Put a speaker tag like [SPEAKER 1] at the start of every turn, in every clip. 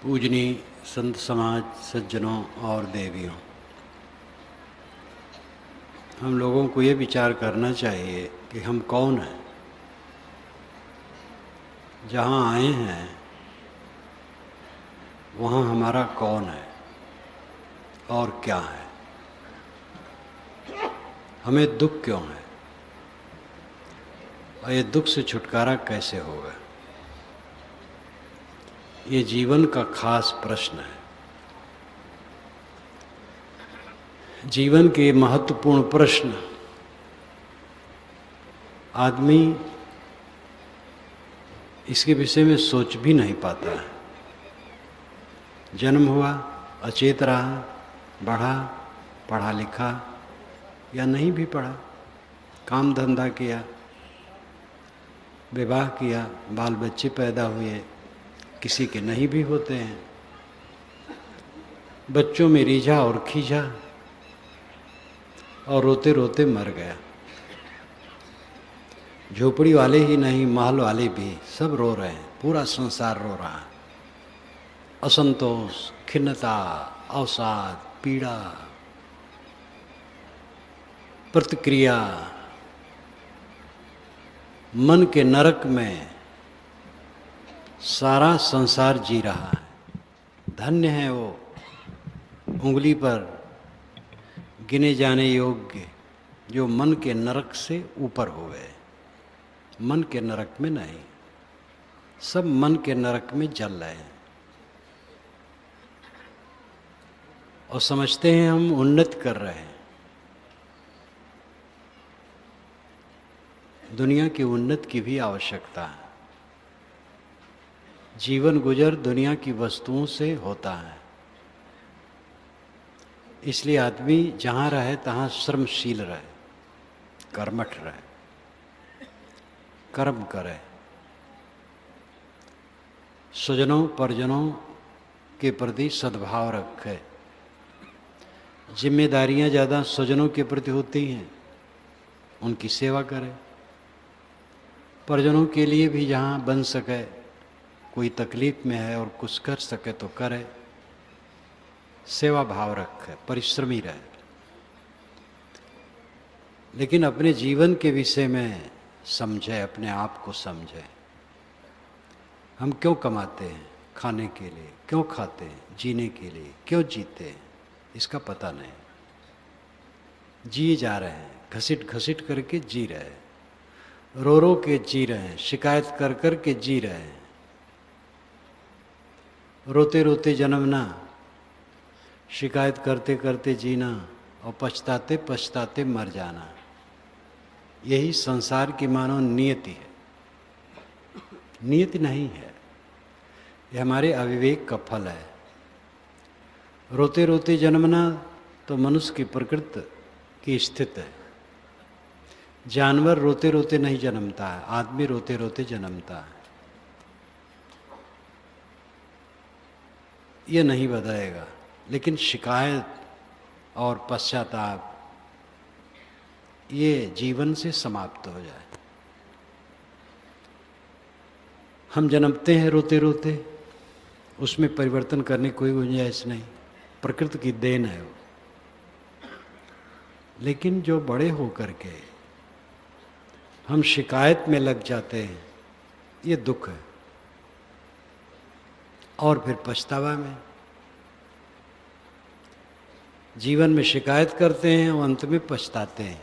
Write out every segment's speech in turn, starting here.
[SPEAKER 1] पूजनीय संत समाज, सज्जनों और देवियों, हम लोगों को ये विचार करना चाहिए कि हम कौन हैं, जहाँ आए हैं वहाँ हमारा कौन है और क्या है, हमें दुख क्यों है और ये दुख से छुटकारा कैसे होगा। ये जीवन का खास प्रश्न है। जीवन के महत्वपूर्ण प्रश्न आदमी इसके विषय में सोच भी नहीं पाता है। जन्म हुआ, अचेत रहा, बढ़ा, पढ़ा लिखा या नहीं भी पढ़ा, काम धंधा किया, विवाह किया, बाल बच्चे पैदा हुए, किसी के नहीं भी होते हैं। बच्चों में रीझा और खींचा और रोते रोते मर गया। झोपड़ी वाले ही नहीं, महल वाले भी सब रो रहे हैं, पूरा संसार रो रहा है। असंतोष, खिन्नता, अवसाद, पीड़ा, प्रतिक्रिया, मन के नरक में सारा संसार जी रहा है। धन्य है वो उंगली पर गिने जाने योग्य जो मन के नरक से ऊपर हो गए। मन के नरक में नहीं, सब मन के नरक में जल रहे हैं और समझते हैं हम उन्नति कर रहे हैं। दुनिया की उन्नति की भी आवश्यकता है। जीवन गुजर दुनिया की वस्तुओं से होता है, इसलिए आदमी जहाँ रहे तहाँ श्रमशील रहे, कर्मठ रहे, कर्म करे, स्वजनों परिजनों के प्रति सद्भाव रखे। जिम्मेदारियां ज़्यादा स्वजनों के प्रति होती हैं, उनकी सेवा करे। परिजनों के लिए भी जहाँ बन सके, कोई तकलीफ में है और कुछ कर सके तो करे, सेवा भाव रखे, परिश्रमी रहे। लेकिन अपने जीवन के विषय में समझे, अपने आप को समझे। हम क्यों कमाते हैं? खाने के लिए। क्यों खाते हैं? जीने के लिए। क्यों जीते हैं? इसका पता नहीं। जिए जा रहे हैं, घसीट घसीट करके जी रहे हैं, रो रो के जी रहे हैं, शिकायत कर कर के जी रहे हैं। रोते रोते जन्मना, शिकायत करते करते जीना और पछताते पछताते मर जाना, यही संसार की मानव नियति है। नियति नहीं है, ये हमारे अविवेक का फल है। रोते रोते जन्मना तो मनुष्य की प्रकृति की स्थिति है। जानवर रोते रोते नहीं जन्मता है, आदमी रोते रोते जन्मता है। ये नहीं बदलेगा, लेकिन शिकायत और पश्चाताप ये जीवन से समाप्त हो जाए। हम जन्मते हैं रोते रोते, उसमें परिवर्तन करने कोई गुंजाइश नहीं, प्रकृति की देन है वो। लेकिन जो बड़े होकर के हम शिकायत में लग जाते हैं, ये दुख है। और फिर पछतावा में, जीवन में शिकायत करते हैं और अंत में पछताते हैं।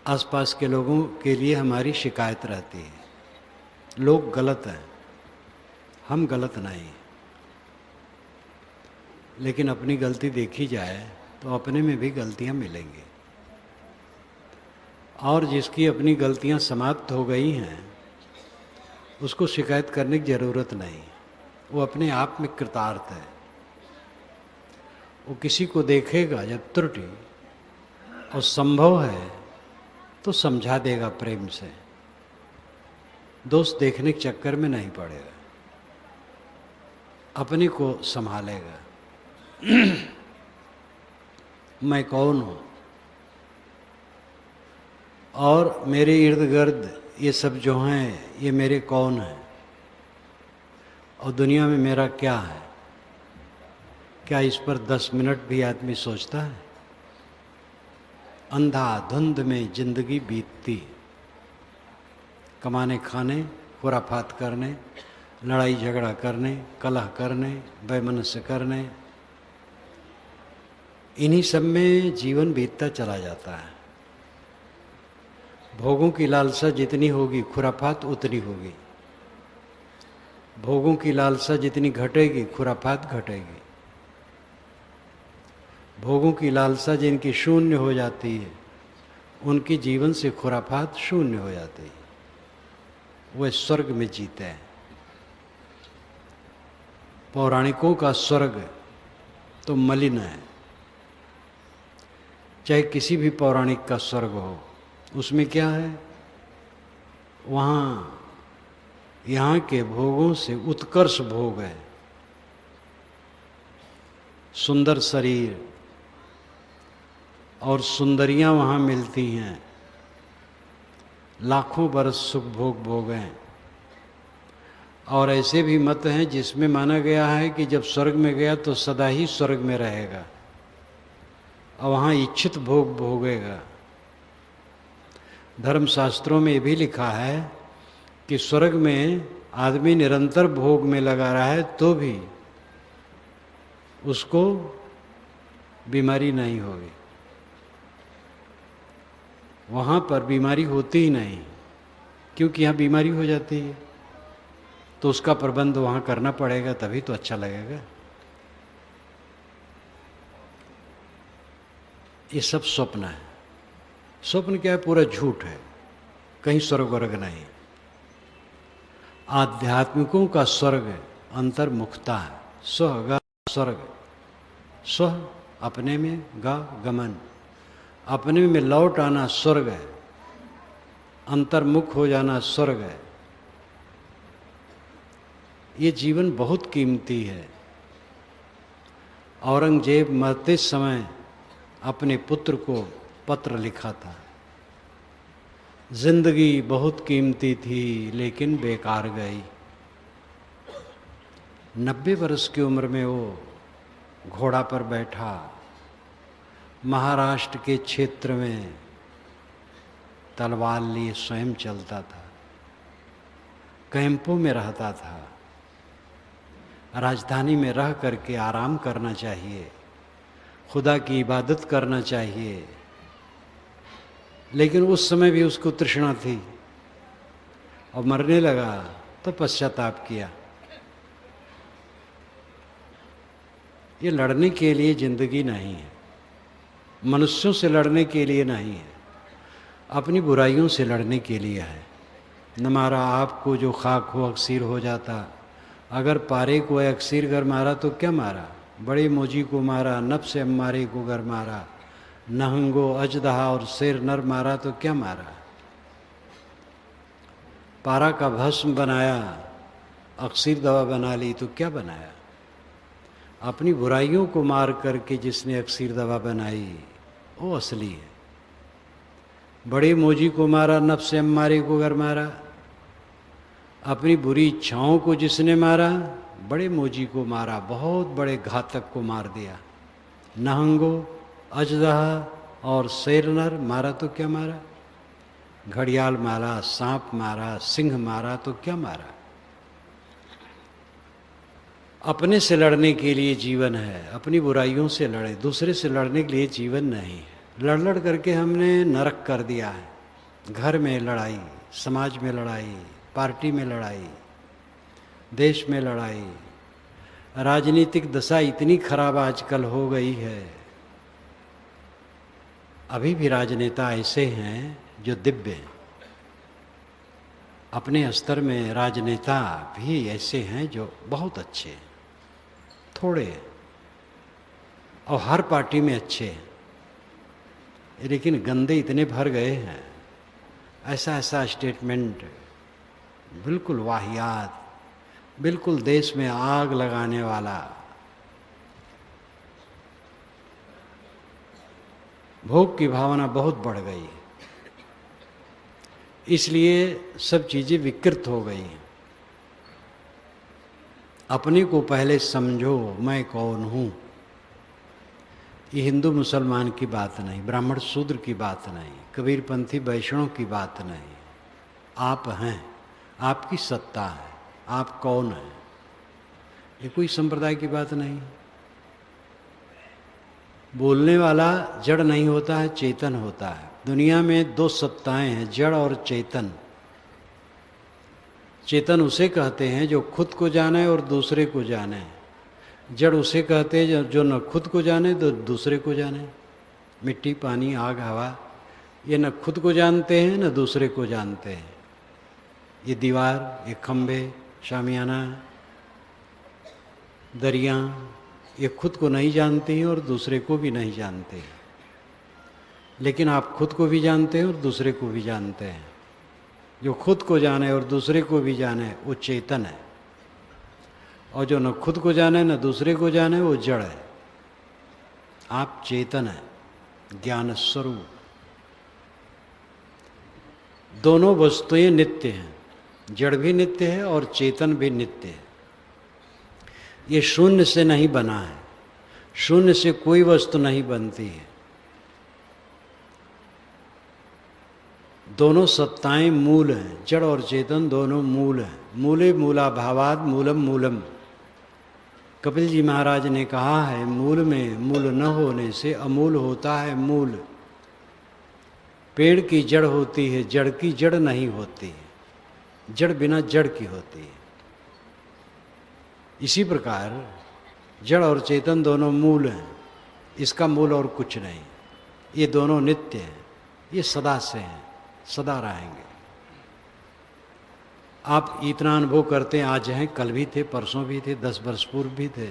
[SPEAKER 1] आसपास के लोगों के लिए हमारी शिकायत रहती है, लोग गलत हैं, हम गलत नहीं। लेकिन अपनी गलती देखी जाए तो अपने में भी गलतियां मिलेंगी। और जिसकी अपनी गलतियां समाप्त हो गई हैं, उसको शिकायत करने की ज़रूरत नहीं, वो अपने आप में कृतार्थ है। वो किसी को देखेगा जब त्रुटि और संभव है तो समझा देगा प्रेम से, दोष देखने के चक्कर में नहीं पड़ेगा, अपने को संभालेगा। मैं कौन हूँ और मेरे इर्द गिर्द ये सब जो हैं ये मेरे कौन हैं, और दुनिया में मेरा क्या है? क्या इस पर 10 मिनट भी आदमी सोचता है? अंधाधुंध में जिंदगी बीतती, कमाने खाने, खुराफात करने, लड़ाई झगड़ा करने, कलह करने, वैमनस्य करने, इन्हीं सब में जीवन बीतता चला जाता है। भोगों की लालसा जितनी होगी खुराफात उतनी होगी, भोगों की लालसा जितनी घटेगी खुराफात घटेगी। भोगों की लालसा जिनकी शून्य हो जाती है उनकी जीवन से खुराफात शून्य हो जाती है, वह स्वर्ग में जीते हैं। पौराणिकों का स्वर्ग तो मलिन है, चाहे किसी भी पौराणिक का स्वर्ग हो, उसमें क्या है? वहाँ यहाँ के भोगों से उत्कर्ष भोग है। सुंदर शरीर और सुंदरियां वहाँ मिलती हैं, लाखों बरस सुख भोग भोगें। और ऐसे भी मत हैं जिसमें माना गया है कि जब स्वर्ग में गया तो सदा ही स्वर्ग में रहेगा और वहाँ इच्छित भोग भोगेगा। धर्मशास्त्रों में भी लिखा है कि स्वर्ग में आदमी निरंतर भोग में लगा रहा है तो भी उसको बीमारी नहीं होगी। वहाँ पर बीमारी होती ही नहीं, क्योंकि यहाँ बीमारी हो जाती है तो उसका प्रबंध वहाँ करना पड़ेगा, तभी तो अच्छा लगेगा। ये सब स्वप्न है। स्वप्न क्या है? पूरा झूठ है, कहीं स्वर्ग वर्ग नहीं। आध्यात्मिकों का स्वर्ग अंतर्मुखता है। स्व ग स्वर्ग, स्व अपने में, ग गमन, अपने में लौट आना स्वर्ग है, अंतर्मुख हो जाना स्वर्ग है। ये जीवन बहुत कीमती है। औरंगजेब मरते समय अपने पुत्र को पत्र लिखा था, जिंदगी बहुत कीमती थी लेकिन बेकार गई। 90 वर्ष की उम्र में वो घोड़ा पर बैठा महाराष्ट्र के क्षेत्र में तलवार लिए स्वयं चलता था, कैंपों में रहता था। राजधानी में रह करके आराम करना चाहिए, खुदा की इबादत करना चाहिए, लेकिन उस समय भी उसको तृष्णा थी और मरने लगा तो पश्चाताप किया। ये लड़ने के लिए जिंदगी नहीं है, मनुष्यों से लड़ने के लिए नहीं है, अपनी बुराइयों से लड़ने के लिए है। न मारा आपको जो खाक हो अक्सीर हो जाता, अगर पारे को अक्सीर घर मारा तो क्या मारा? बड़े मोजी को मारा, नफ्स अम्मारे को घर मारा, नहंगो अजदहा और शेर नर मारा तो क्या मारा? पारा का भस्म बनाया, अक्सीर दवा बना ली तो क्या बनाया? अपनी बुराइयों को मार करके जिसने अक्सीर दवा बनाई वो असली है। बड़े मोजी को मारा, नफ्स अम्मारे को घर मारा, अपनी बुरी इच्छाओं को जिसने मारा, बड़े मोजी को मारा, बहुत बड़े घातक को मार दिया। नहंगो अजदहा और शेर नर मारा तो क्या मारा? घड़ियाल मारा, सांप मारा, सिंह मारा तो क्या मारा? अपने से लड़ने के लिए जीवन है, अपनी बुराइयों से लड़े, दूसरे से लड़ने के लिए जीवन नहीं है। लड़ लड़ करके हमने नरक कर दिया है। घर में लड़ाई, समाज में लड़ाई, पार्टी में लड़ाई, देश में लड़ाई। राजनीतिक दशा इतनी खराब आजकल हो गई है, अभी भी राजनेता ऐसे हैं जो दिव्य हैं। अपने स्तर में राजनेता भी ऐसे हैं जो बहुत अच्छे हैं, थोड़े हैं, और हर पार्टी में अच्छे हैं, लेकिन गंदे इतने भर गए हैं। ऐसा ऐसा स्टेटमेंट बिल्कुल वाहियात, बिल्कुल देश में आग लगाने वाला। भोग की भावना बहुत बढ़ गई, इसलिए सब चीज़ें विकृत हो गई। अपने को पहले समझो मैं कौन हूँ। ये हिंदू मुसलमान की बात नहीं, ब्राह्मण शूद्र की बात नहीं, कबीरपंथी वैष्णव की बात नहीं। आप हैं, आपकी सत्ता है, आप कौन हैं। ये कोई संप्रदाय की बात नहीं। बोलने वाला जड़ नहीं होता है, चेतन होता है। दुनिया में दो सत्ताएं हैं, जड़ और चेतन। चेतन उसे कहते हैं जो खुद को जाने और दूसरे को जाने। जड़ उसे कहते हैं जो न खुद को जाने तो दूसरे को जाने। मिट्टी, पानी, आग, हवा, ये न खुद को जानते हैं न दूसरे को जानते हैं। ये दीवार, ये खंभे, शामियाना, दरिया, ये खुद को नहीं जानती हैं और दूसरे को भी नहीं जानते। लेकिन आप खुद को भी जानते हैं और दूसरे को भी जानते हैं। जो खुद को जाने और दूसरे को भी जाने वो चेतन है, और जो न खुद को जाने न दूसरे को जाने वो जड़ है। आप चेतन है, ज्ञान स्वरूप। दोनों वस्तुएं नित्य हैं, जड़ भी नित्य है और चेतन भी नित्य है। ये शून्य से नहीं बना है, शून्य से कोई वस्तु नहीं बनती है। दोनों सत्ताएं मूल हैं, जड़ और चेतन दोनों मूल हैं। मूले मूलाभावाद मूलम मूलम। कपिल जी महाराज ने कहा है, मूल में मूल न होने से अमूल होता है मूल। पेड़ की जड़ होती है, जड़ की जड़ नहीं होती है। जड़ बिना जड़ की होती है। इसी प्रकार जड़ और चेतन दोनों मूल हैं, इसका मूल और कुछ नहीं। ये दोनों नित्य हैं, ये सदा से हैं, सदा रहेंगे। आप इतना अनुभव करते हैं, आज हैं, कल भी थे, परसों भी थे, 10 वर्ष पूर्व भी थे।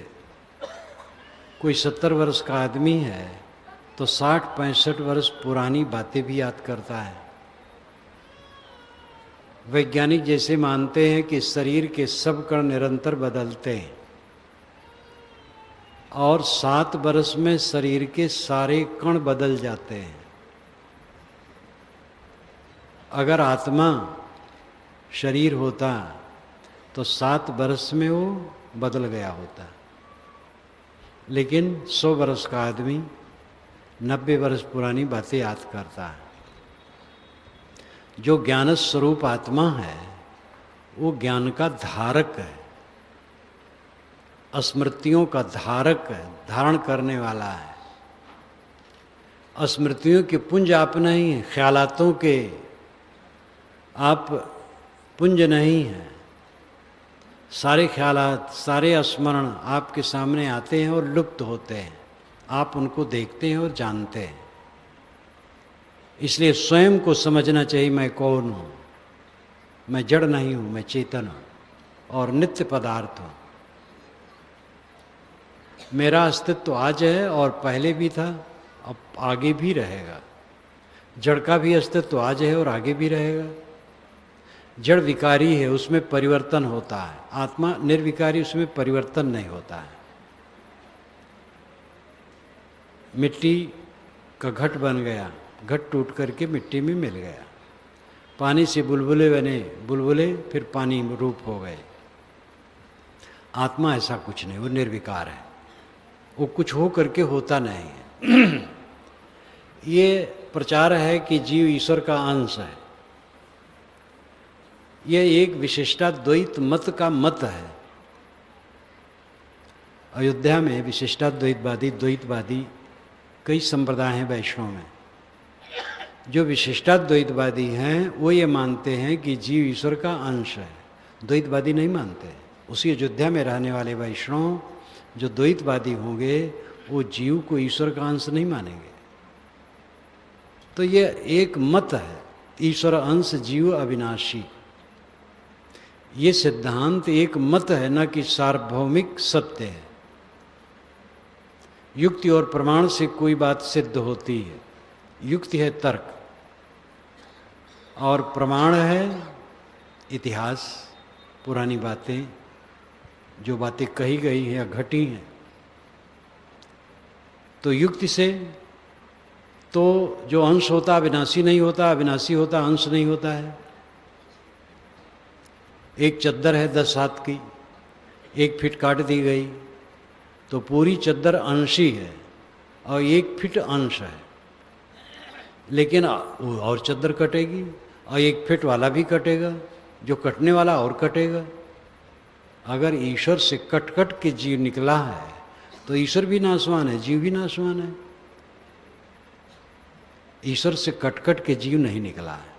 [SPEAKER 1] कोई 70 वर्ष का आदमी है तो 60-65 वर्ष पुरानी बातें भी याद करता है। वैज्ञानिक जैसे मानते हैं कि शरीर के सब कण निरंतर बदलते हैं और 7 वर्ष में शरीर के सारे कण बदल जाते हैं। अगर आत्मा शरीर होता तो 7 वर्ष में वो बदल गया होता। लेकिन 100 वर्ष का आदमी 90 वर्ष पुरानी बातें याद करता है। जो ज्ञान स्वरूप आत्मा है वो ज्ञान का धारक है, स्मृतियों का धारक है, धारण करने वाला है। स्मृतियों के पुंज आप नहीं हैं, ख्यालातों के आप पुंज नहीं हैं। सारे ख्यालात, सारे स्मरण आपके सामने आते हैं और लुप्त होते हैं। आप उनको देखते हैं और जानते हैं। इसलिए स्वयं को समझना चाहिए, मैं कौन हूँ। मैं जड़ नहीं हूँ, मैं चेतन हूँ और नित्य पदार्थ हूँ। मेरा अस्तित्व आज है और पहले भी था, अब आगे भी रहेगा। जड़ का भी अस्तित्व आज है और आगे भी रहेगा। जड़ विकारी है, उसमें परिवर्तन होता है। आत्मा निर्विकारी, उसमें परिवर्तन नहीं होता है। मिट्टी का घट बन गया, घट टूट करके मिट्टी में मिल गया। पानी से बुलबुले बने, बुलबुले फिर पानी में रूप हो गए। आत्मा ऐसा कुछ नहीं, वो निर्विकार है, वो कुछ हो करके होता नहीं है। ये प्रचार है कि जीव ईश्वर का अंश है। यह एक विशिष्टाद्वैत मत का मत है। अयोध्या में विशिष्टाद्वैतवादी, द्वैतवादी कई संप्रदाय हैं वैष्णव में। जो विशिष्टाद्वैतवादी हैं वो ये मानते हैं कि जीव ईश्वर का अंश है। द्वैतवादी नहीं मानते। उसी अयोध्या में रहने वाले वैष्णव जो द्वैतवादी होंगे वो जीव को ईश्वर का अंश नहीं मानेंगे। तो ये एक मत है, ईश्वर अंश जीव अविनाशी। ये सिद्धांत एक मत है, न कि सार्वभौमिक सत्य है। युक्ति और प्रमाण से कोई बात सिद्ध होती है। युक्ति है तर्क और प्रमाण है इतिहास, पुरानी बातें, जो बातें कही गई हैं या घटी हैं। तो युक्ति से तो जो अंश होता अविनाशी नहीं होता, अविनाशी होता अंश नहीं होता है। एक चद्दर है 10 हाथ की, 1 फीट काट दी गई तो पूरी चद्दर अंश ही है और 1 फीट अंश है, लेकिन और चद्दर कटेगी और 1 फीट वाला भी कटेगा, जो कटने वाला और कटेगा। अगर ईश्वर से कट कट के जीव निकला है तो ईश्वर भी नाशवान है, जीव भी नाशवान है। ईश्वर से कट कट के जीव नहीं निकला है।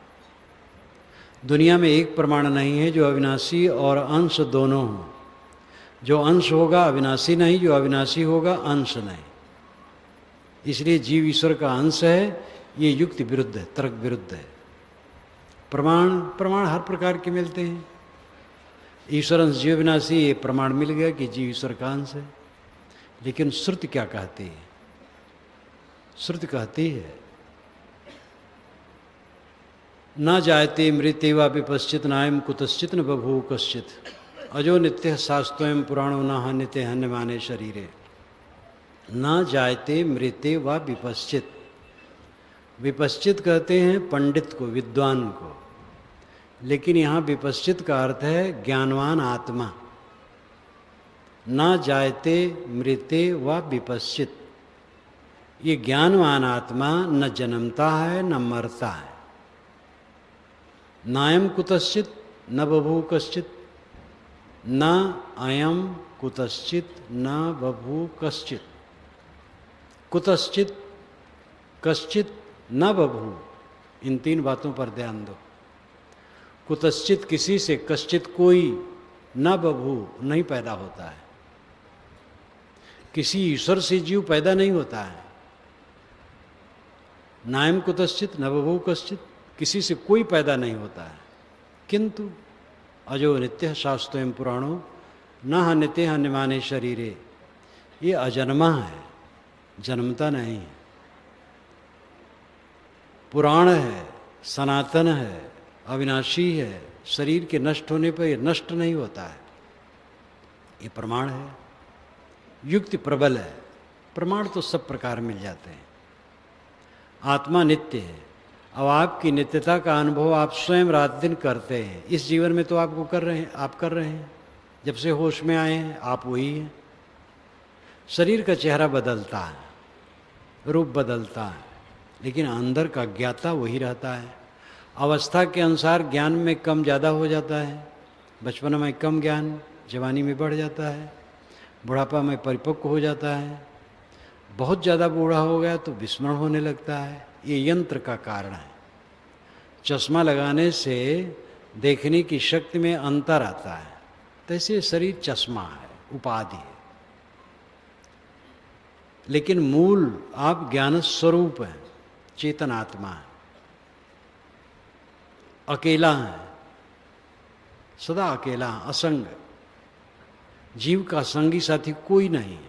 [SPEAKER 1] दुनिया में एक प्रमाण नहीं है जो अविनाशी और अंश दोनों हो। जो अंश होगा अविनाशी नहीं, जो अविनाशी होगा अंश नहीं। इसलिए जीव ईश्वर का अंश है, ये युक्ति विरुद्ध है, तर्क विरुद्ध है। प्रमाण हर प्रकार के मिलते हैं। ईश्वर अंश जीव विनाशी, ये प्रमाण मिल गया कि जीव ईश्वर का अंश है। लेकिन श्रुति क्या कहती है? श्रुति कहती है न जायते मृत्य वा विपश्चित नायम कुतश्चित न बभूव कश्चित अजो नित्य शास्त्वयं पुराणो न हन्यते हन्यमाने शरीरे। न जायते मृत्य वा विपश्चित। विपश्चित कहते हैं पंडित को, विद्वान को, लेकिन यहाँ विपश्चित का अर्थ है ज्ञानवान आत्मा। न जायते मृत्य वा विपश्चित, ये ज्ञानवान आत्मा न जन्मता है न मरता है। नायम कुतश्चित न बभू कश्चित, न अयम कुतश्चित न बभू कश्चित। कुतश्चित, कश्चित, न बभू, इन 3 बातों पर ध्यान दो। कुतश्चित किसी से, कश्चित कोई, न बभू नहीं पैदा होता है। किसी ईश्वर से जीव पैदा नहीं होता है। नायम कुतश्चित न बभू कश्चित, किसी से कोई पैदा नहीं होता है। किंतु अजो नित्य शास्त्रों पुराणों न हन्यते हन्यमाने शरीरे, ये अजन्मा है, जन्मता नहीं है। पुराण है, सनातन है, अविनाशी है। शरीर के नष्ट होने पर ये नष्ट नहीं होता है, ये प्रमाण है। युक्ति प्रबल है, प्रमाण तो सब प्रकार मिल जाते हैं। आत्मा नित्य है। अब आपकी नित्यता का अनुभव आप स्वयं रात दिन करते हैं। इस जीवन में तो आपको कर रहे हैं, आप कर रहे हैं। जब से होश में आए हैं आप वही हैं। शरीर का चेहरा बदलता है, रूप बदलता है, लेकिन अंदर का ज्ञाता वही रहता है। अवस्था के अनुसार ज्ञान में कम ज़्यादा हो जाता है। बचपन में कम ज्ञान, जवानी में बढ़ जाता है, बुढ़ापा में परिपक्व हो जाता है। बहुत ज़्यादा बूढ़ा हो गया तो विस्मरण होने लगता है। ये यंत्र का कारण है। चश्मा लगाने से देखने की शक्ति में अंतर आता है, तैसे शरीर चश्मा है, उपाधि है। लेकिन मूल आप ज्ञान स्वरूप हैं, चेतन आत्मा है, अकेला है, सदा अकेला, असंग। जीव का संगी साथी कोई नहीं है।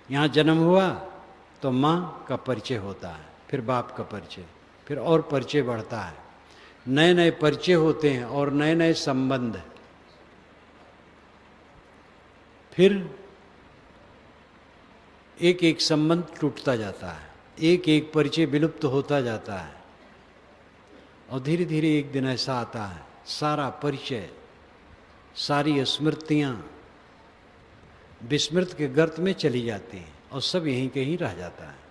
[SPEAKER 1] यहाँ जन्म हुआ तो माँ का परिचय होता है, फिर बाप का परिचय, फिर और परिचय बढ़ता है। नए नए परिचय होते हैं और नए नए संबंध। फिर एक एक संबंध टूटता जाता है, एक एक परिचय विलुप्त होता जाता है। और धीरे धीरे एक दिन ऐसा आता है, सारा परिचय, सारी स्मृतियाँ विस्मृत के गर्त में चली जाती हैं और सब यहीं कहीं रह जाता है।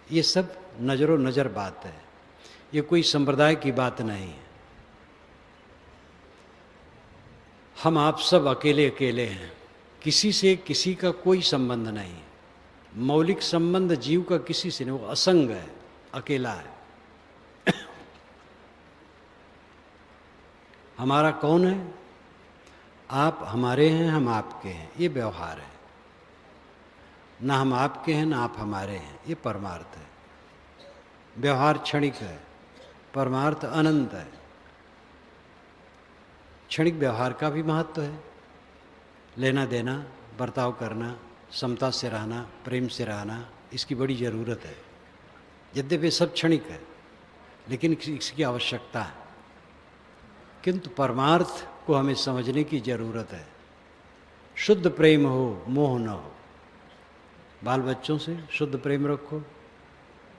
[SPEAKER 1] ये सब नज़रो नज़र बात है, ये कोई संप्रदाय की बात नहीं है। हम आप सब अकेले अकेले हैं, किसी से किसी का कोई संबंध नहीं है। मौलिक संबंध जीव का किसी से नहीं, वो असंग है, अकेला है। हमारा कौन है? आप हमारे हैं, हम आपके हैं, ये व्यवहार है। ना हम आपके हैं ना आप हमारे हैं, ये परमार्थ है। व्यवहार क्षणिक है, परमार्थ अनंत है। क्षणिक व्यवहार का भी महत्व है। लेना देना, बर्ताव करना, समता से रहना, प्रेम से रहना, इसकी बड़ी ज़रूरत है। यद्यपि सब क्षणिक है, लेकिन इसकी आवश्यकता है। किंतु परमार्थ को हमें समझने की ज़रूरत है। शुद्ध प्रेम हो, मोह न हो। बाल बच्चों से शुद्ध प्रेम रखो,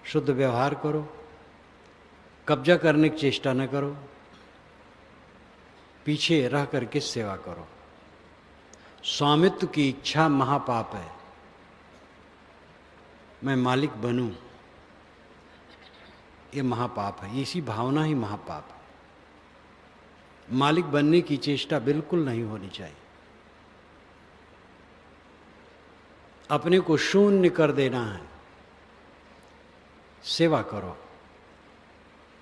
[SPEAKER 1] शुद्ध व्यवहार करो, कब्जा करने की चेष्टा न करो, पीछे रह करके सेवा करो। स्वामित्व की इच्छा महापाप है। मैं मालिक बनूं, ये महापाप है। इसी भावना ही महापाप है। मालिक बनने की चेष्टा बिल्कुल नहीं होनी चाहिए। अपने को शून्य कर देना है। सेवा करो,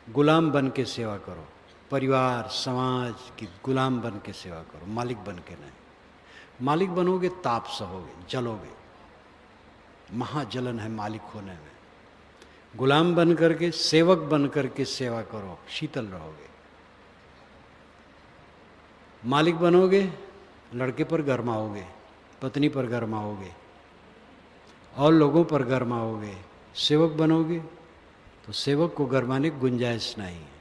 [SPEAKER 1] गुलाम बन के सेवा करो, परिवार समाज की गुलाम बन के सेवा करो, मालिक बन के नहीं। मालिक बनोगे ताप सहोगे, जलोगे, महाजलन है मालिक होने में। गुलाम बन करके, सेवक बन करके सेवा करो, शीतल रहोगे। मालिक बनोगे, लड़के पर गरमाओगे, पत्नी पर गरमाओगे, और लोगों पर गरमाओगे। सेवक बनोगे तो सेवक को गरमाने की गुंजाइश नहीं है।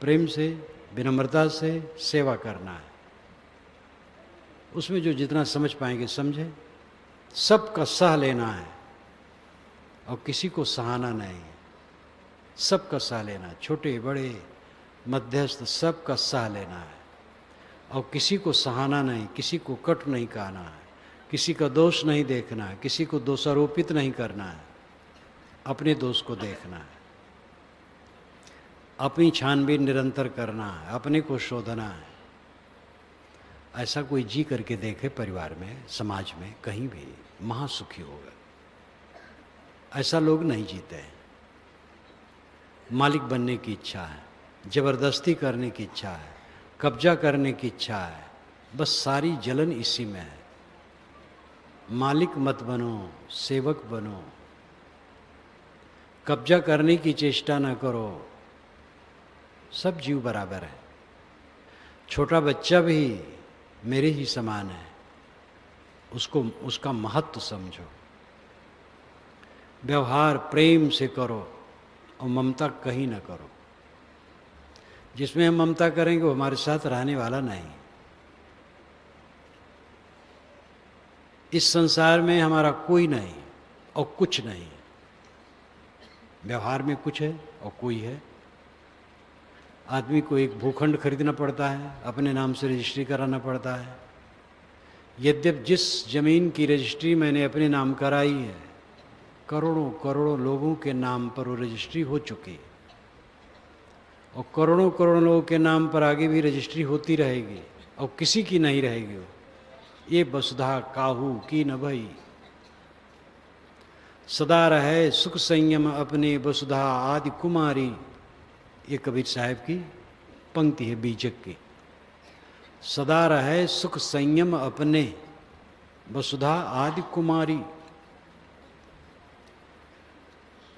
[SPEAKER 1] प्रेम से, विनम्रता से सेवा करना है। उसमें जो जितना समझ पाएंगे समझे। सबका सह लेना है और किसी को सहाना नहीं। सबका सह लेना, छोटे बड़े मध्यस्थ सबका सह लेना है और किसी को सहाना नहीं, किसी को कट नहीं कहना है, किसी का दोष नहीं देखना है, किसी को दोषारोपित नहीं करना है, अपने दोष को देखना है, अपनी छानबीन निरंतर करना है, अपने को शोधना है। ऐसा कोई जी करके देखे परिवार में, समाज में, कहीं भी महासुखी होगा। ऐसा लोग नहीं जीते हैं। मालिक बनने की इच्छा है, जबरदस्ती करने की इच्छा है, कब्जा करने की इच्छा है, बस सारी जलन इसी में है। मालिक मत बनो, सेवक बनो। कब्जा करने की चेष्टा न करो। सब जीव बराबर है। छोटा बच्चा भी मेरे ही समान है, उसको उसका महत्व समझो। व्यवहार प्रेम से करो और ममता कहीं न करो। जिसमें हम ममता करेंगे वो हमारे साथ रहने वाला नहीं। इस संसार में हमारा कोई नहीं और कुछ नहीं। व्यवहार में कुछ है और कोई है। आदमी को एक भूखंड खरीदना पड़ता है, अपने नाम से रजिस्ट्री कराना पड़ता है। यद्यप जिस जमीन की रजिस्ट्री मैंने अपने नाम कराई है, करोड़ों करोड़ों लोगों के नाम पर वो रजिस्ट्री हो चुकी, और करोड़ों करोड़ों लोगों के नाम पर आगे भी रजिस्ट्री होती रहेगी और किसी की नहीं रहेगी। वो ये वसुधा काहू की न भई, सदा रहे सुख संयम अपने वसुधा आदि कुमारी। ये कबीर साहब की पंक्ति है बीजक की। सदा रहे सुख संयम अपने वसुधा आदि कुमारी।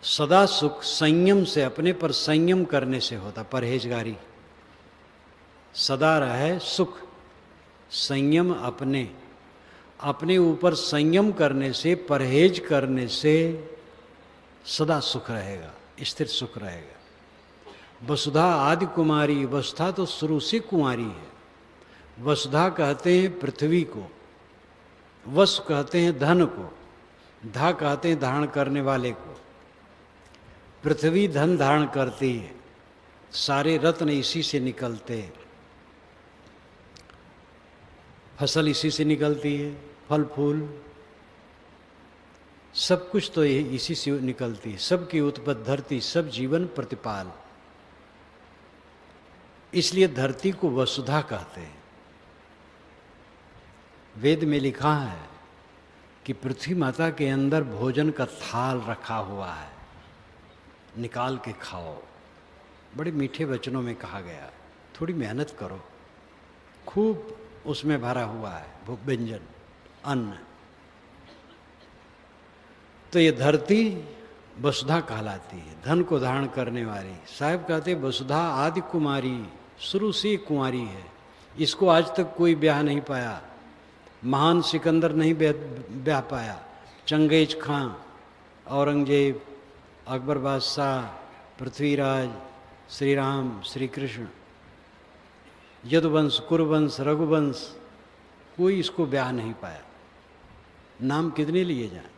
[SPEAKER 1] सदा सुख संयम से, अपने पर संयम करने से होता, परहेजगारी। सदा रहे सुख संयम अपने, अपने ऊपर संयम करने से, परहेज करने से सदा सुख रहेगा, स्थिर सुख रहेगा। वसुधा आदि कुमारी, वसुधा तो शुरू से कुंवारी है। वसुधा कहते हैं पृथ्वी को, वसु कहते हैं धन को, धा कहते हैं धारण करने वाले को। पृथ्वी धन धारण करती है, सारे रत्न इसी से निकलते हैं, फसल इसी से निकलती है, फल फूल सब कुछ तो ये इसी से निकलती है। सबकी उत्पत्ति धरती, सब जीवन प्रतिपाल। इसलिए धरती को वसुधा कहते हैं। वेद में लिखा है कि पृथ्वी माता के अंदर भोजन का थाल रखा हुआ है, निकाल के खाओ। बड़े मीठे वचनों में कहा गया। थोड़ी मेहनत करो, खूब उसमें भरा हुआ है व्यंजन, अन्न। तो ये धरती वसुधा कहलाती है, धन को धारण करने वाली। साहब कहते वसुधा आदि कुमारी, शुरू से कुंवारी है। इसको आज तक कोई ब्याह नहीं पाया। महान सिकंदर नहीं ब्याह पाया, चंगेज खां, औरंगजेब, अकबर बादशाह, पृथ्वीराज, श्री राम, श्री कृष्ण, यदुवंश, कुरुवंश, रघुवंश, कोई इसको ब्याह नहीं पाया। नाम कितने लिए जाए,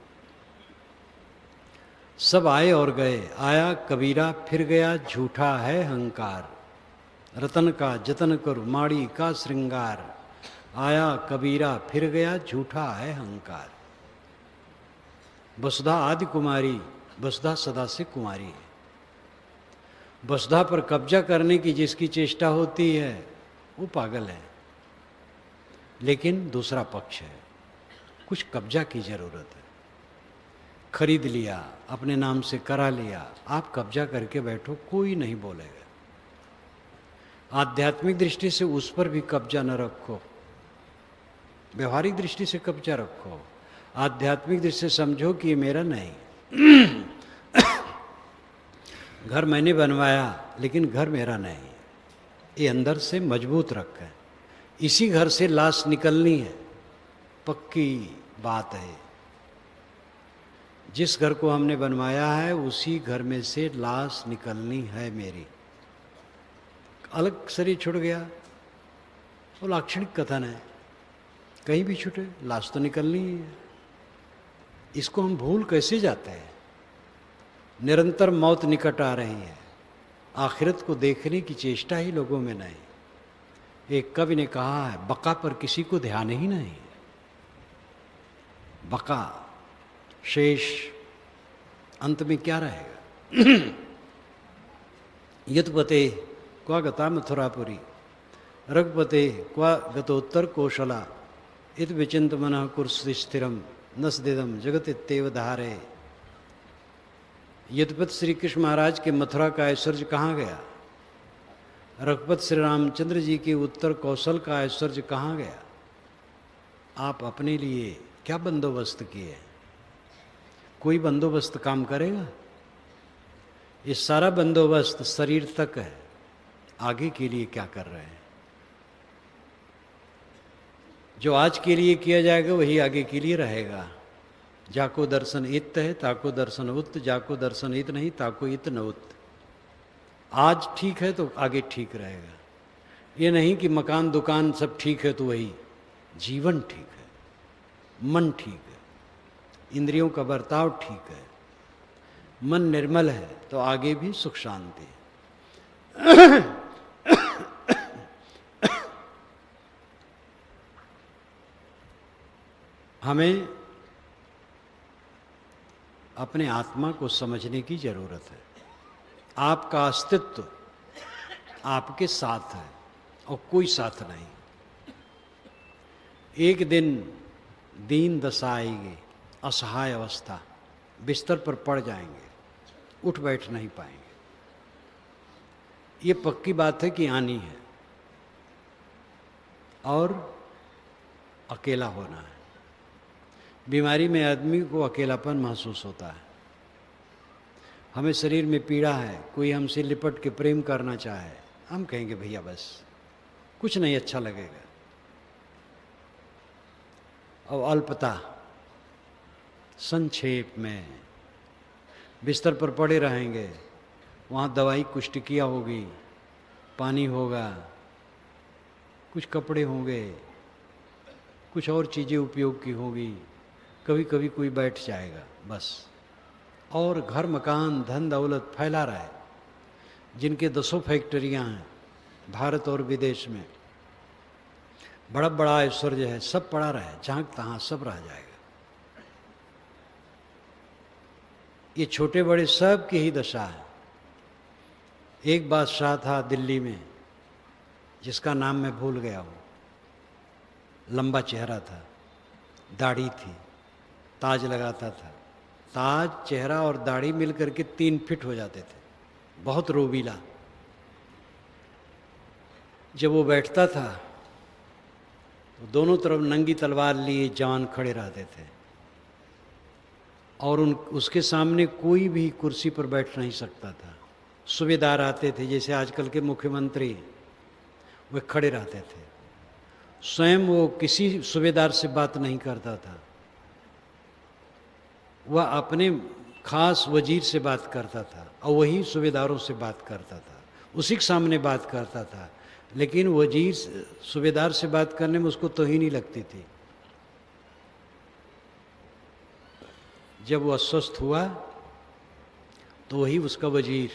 [SPEAKER 1] सब आए और गए। आया कबीरा फिर गया, झूठा है अहंकार। रतन का जतन करो, माड़ी का श्रृंगार। आया कबीरा फिर गया, झूठा है अहंकार। वसुधा आदि कुमारी, वसुधा सदा से कुमारी है। वसुधा पर कब्जा करने की जिसकी चेष्टा होती है वो पागल है। लेकिन दूसरा पक्ष है, कुछ कब्जा की जरूरत है। खरीद लिया, अपने नाम से करा लिया, आप कब्जा करके बैठो, कोई नहीं बोलेगा। आध्यात्मिक दृष्टि से उस पर भी कब्जा न रखो, व्यवहारिक दृष्टि से कब्जा रखो। आध्यात्मिक दृष्टि से समझो कि ये मेरा नहीं। घर मैंने बनवाया लेकिन घर मेरा नहीं, ये अंदर से मजबूत रखा है। इसी घर से लाश निकलनी है, पक्की बात है। जिस घर को हमने बनवाया है उसी घर में से लाश निकलनी है मेरी। अलग शरीर छूट गया वो लाक्षणिक कथन है, कहीं भी छूटे लाश तो निकलनी ही है। इसको हम भूल कैसे जाते हैं? निरंतर मौत निकट आ रही है, आखिरत को देखने की चेष्टा ही लोगों में नहीं। एक कवि ने कहा है, बका पर किसी को ध्यान ही नहीं। बका शेष, अंत में क्या रहेगा? यत्पते क्वा गता मथुरापुरी, रघुपते क्वा गतोत्तर कौशला, इत विचिंत मन कुर्सी स्थिरम नसदिदम जगत इत्येव धारे। यद्यपति श्री कृष्ण महाराज के मथुरा का ऐश्वर्य कहाँ गया? रघुपति श्री रामचंद्र जी के उत्तर कौशल का ऐश्वर्य कहाँ गया? आप अपने लिए क्या बंदोबस्त किए? कोई बंदोबस्त काम करेगा? ये सारा बंदोबस्त शरीर तक है, आगे के लिए क्या कर रहे हैं? जो आज के लिए किया जाएगा वही आगे के लिए रहेगा। जाको दर्शन इत है ताको दर्शन उत, जाको दर्शन इत नहीं ताको इत न उत। आज ठीक है तो आगे ठीक रहेगा। ये नहीं कि मकान दुकान सब ठीक है तो वही। जीवन ठीक है, मन ठीक है, इंद्रियों का बर्ताव ठीक है, मन निर्मल है तो आगे भी सुख शांति। हमें अपने आत्मा को समझने की जरूरत है। आपका अस्तित्व आपके साथ है और कोई साथ नहीं। एक दिन दीन दशा आएगी, असहाय अवस्था, बिस्तर पर पड़ जाएंगे, उठ बैठ नहीं पाएंगे। ये पक्की बात है कि आनी है। और अकेला होना है। बीमारी में आदमी को अकेलापन महसूस होता है। हमें शरीर में पीड़ा है, कोई हमसे लिपट के प्रेम करना चाहे, हम कहेंगे भैया बस कुछ नहीं अच्छा लगेगा। और अल्पता, संक्षेप में बिस्तर पर पड़े रहेंगे, वहाँ दवाई कुष्ठिकिया होगी, पानी होगा, कुछ कपड़े होंगे, कुछ और चीज़ें उपयोग की होगी, कभी कभी कोई बैठ जाएगा बस। और घर मकान धन दौलत फैला रहा है, जिनके 10 फैक्ट्रियाँ हैं भारत और विदेश में, बड़ा बड़ा ऐश्वर्य है, सब पड़ा रहे, जहाँ तहाँ सब रह जाएगा। ये छोटे बड़े सब की ही दशा है। एक बादशाह था दिल्ली में, जिसका नाम मैं भूल गया हूँ। लंबा चेहरा था, दाढ़ी थी, ताज लगाता था। ताज, चेहरा और दाढ़ी मिलकर के 3 फीट हो जाते थे, बहुत रोबीला। जब वो बैठता था तो दोनों तरफ नंगी तलवार लिए जवान खड़े रहते थे, और उसके सामने कोई भी कुर्सी पर बैठ नहीं सकता था। सूबेदार आते थे, जैसे आजकल के मुख्यमंत्री, वे खड़े रहते थे। स्वयं वो किसी सूबेदार से बात नहीं करता था, वह अपने खास वजीर से बात करता था और वही सूबेदारों से बात करता था, उसी के सामने बात करता था। लेकिन वजीर सूबेदार से बात करने में उसको तौहीन ही लगती थी। जब वो अस्वस्थ हुआ तो वही उसका वजीर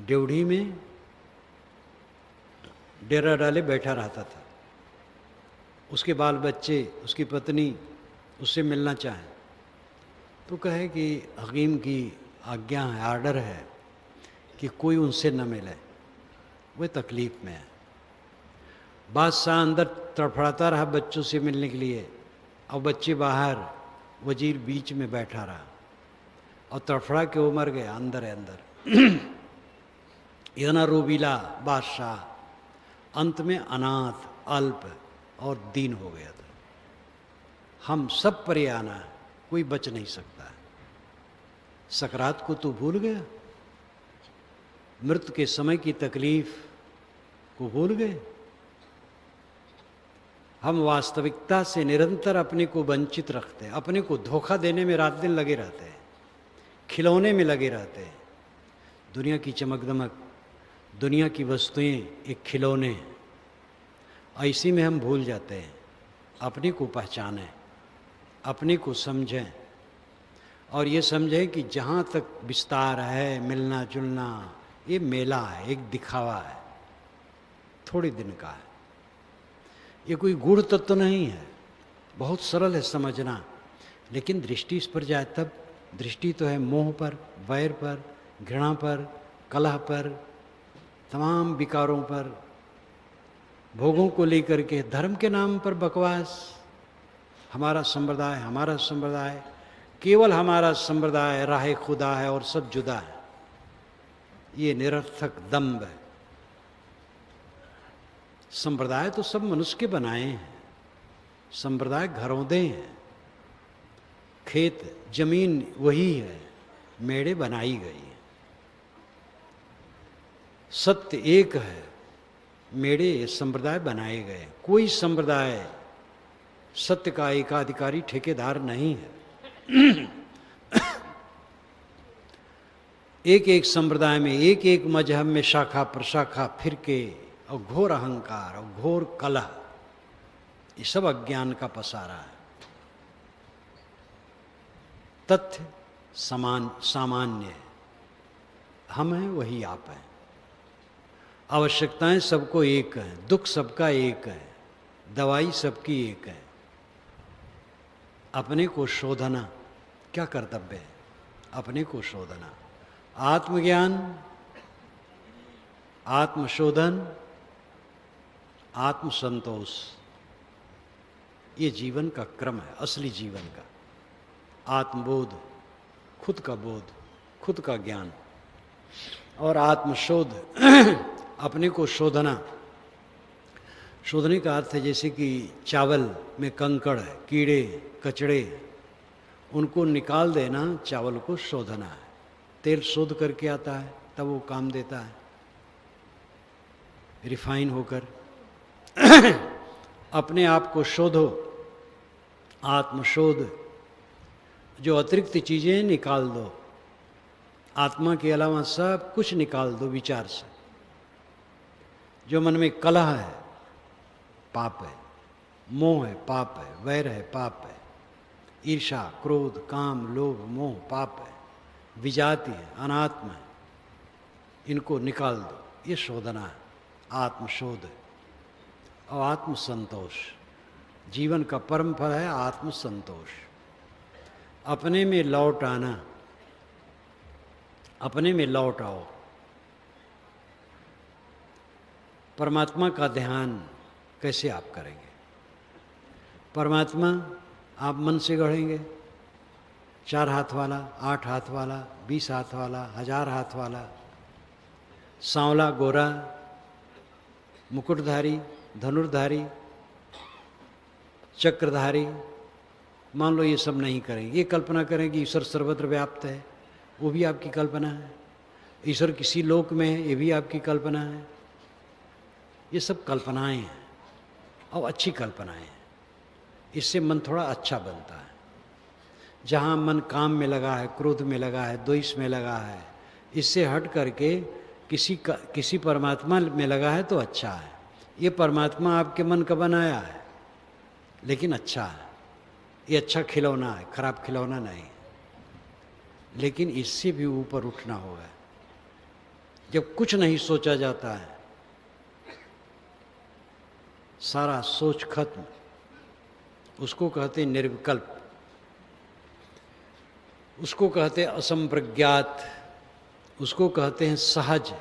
[SPEAKER 1] ड्योढ़ी में डेरा डाले बैठा रहता था। उसके बाल बच्चे, उसकी पत्नी उससे मिलना चाहें तो कहे कि हकीम की आज्ञा है, आर्डर है कि कोई उनसे न मिले, वे तकलीफ में है। बादशाह अंदर तड़फड़ाता रहा बच्चों से मिलने के लिए, और बच्चे बाहर, वजीर बीच में बैठा रहा और तड़फड़ा के वो मर गया अंदर अंदर। इतना रोबीला बादशाह अंत में अनाथ, अल्प और दीन हो गया था। हम सब पर आना है, कोई बच नहीं सकता है। सकरात को तो भूल गया, मृत्यु के समय की तकलीफ को भूल गए। हम वास्तविकता से निरंतर अपने को वंचित रखते हैं, अपने को धोखा देने में रात दिन लगे रहते हैं, खिलौने में लगे रहते हैं। दुनिया की चमक दमक, दुनिया की वस्तुएं एक खिलौने, ऐसी में हम भूल जाते हैं अपने को पहचानें, अपने को समझें और ये समझें कि जहाँ तक विस्तार है, मिलना जुलना, ये मेला है, एक दिखावा है, थोड़े दिन का है। ये कोई गूढ़ तत्व नहीं है, बहुत सरल है समझना, लेकिन दृष्टि इस पर जाए तब। दृष्टि तो है मोह पर, वैर पर, घृणा पर, कलह पर, तमाम विकारों पर, भोगों को लेकर के, धर्म के नाम पर बकवास। हमारा संप्रदाय, हमारा संप्रदाय, केवल हमारा संप्रदाय राह खुदा है और सब जुदा है। ये निरर्थक दंभ है। संप्रदाय तो सब मनुष्य के बनाए हैं। संप्रदाय घरौंदे हैं, खेत जमीन वही है, मेड़े बनाई गई है। सत्य एक है, मेड़े संप्रदाय बनाए गए। कोई संप्रदाय सत्य का एकाधिकारी ठेकेदार नहीं है। एक एक संप्रदाय में, एक एक मजहब में शाखा प्रशाखा, फिरके और घोर अहंकार और घोर कलह, ये सब अज्ञान का पसारा है। तथ्य सामान्य है, हम हैं वही आप हैं। आवश्यकताएं सबको एक हैं, दुख सबका एक है, दवाई सबकी एक है। अपने को शोधना क्या कर्तव्य है? अपने को शोधना, आत्मज्ञान, आत्मशोधन, आत्मसंतोष, ये जीवन का क्रम है, असली जीवन का। आत्मबोध, खुद का बोध, खुद का ज्ञान, और आत्मशोध, अपने को शोधना। शोधने का अर्थ है जैसे कि चावल में कंकड़, कीड़े, कचड़े, उनको निकाल देना, चावल को शोधना है। तेल शोध करके आता है, तब वो काम देता है रिफाइन होकर। अपने आप को शोधो, आत्मशोध। जो अतिरिक्त चीज़ें निकाल दो, आत्मा के अलावा सब कुछ निकाल दो विचार से। जो मन में कलह है पाप है, मोह है पाप है, वैर है पाप है, ईर्षा, क्रोध, काम, लोभ, मोह पाप है, विजाति है, अनात्म है, इनको निकाल दो। ये शोधना है, आत्मशोध। और आत्मसंतोष, जीवन का परम फल है आत्मसंतोष। अपने में लौट आना, अपने में लौट आओ। परमात्मा का ध्यान कैसे आप करेंगे? परमात्मा आप मन से गढ़ेंगे, 4 हाथ वाला, 8 हाथ वाला, 20 हाथ वाला, 1000 हाथ वाला, सांवला, गोरा, मुकुटधारी, धनुर्धारी, चक्रधारी, मान लो ये सब नहीं करेंगे। ये कल्पना करें कि ईश्वर सर्वत्र व्याप्त है, वो भी आपकी कल्पना है। ईश्वर किसी लोक में है, ये भी आपकी कल्पना है। ये सब कल्पनाएं हैं, और अच्छी कल्पनाएं हैं। इससे मन थोड़ा अच्छा बनता है। जहाँ मन काम में लगा है, क्रोध में लगा है, द्वेष में लगा है, इससे हट करके किसी परमात्मा में लगा है तो अच्छा है। ये परमात्मा आपके मन का बनाया है, लेकिन अच्छा है। ये अच्छा खिलौना है, खराब खिलौना नहीं। लेकिन इससे भी ऊपर उठना होगा। जब कुछ नहीं सोचा जाता है, सारा सोच खत्म, उसको कहते निर्विकल्प, उसको कहते असंप्रज्ञात, उसको कहते हैं सहज।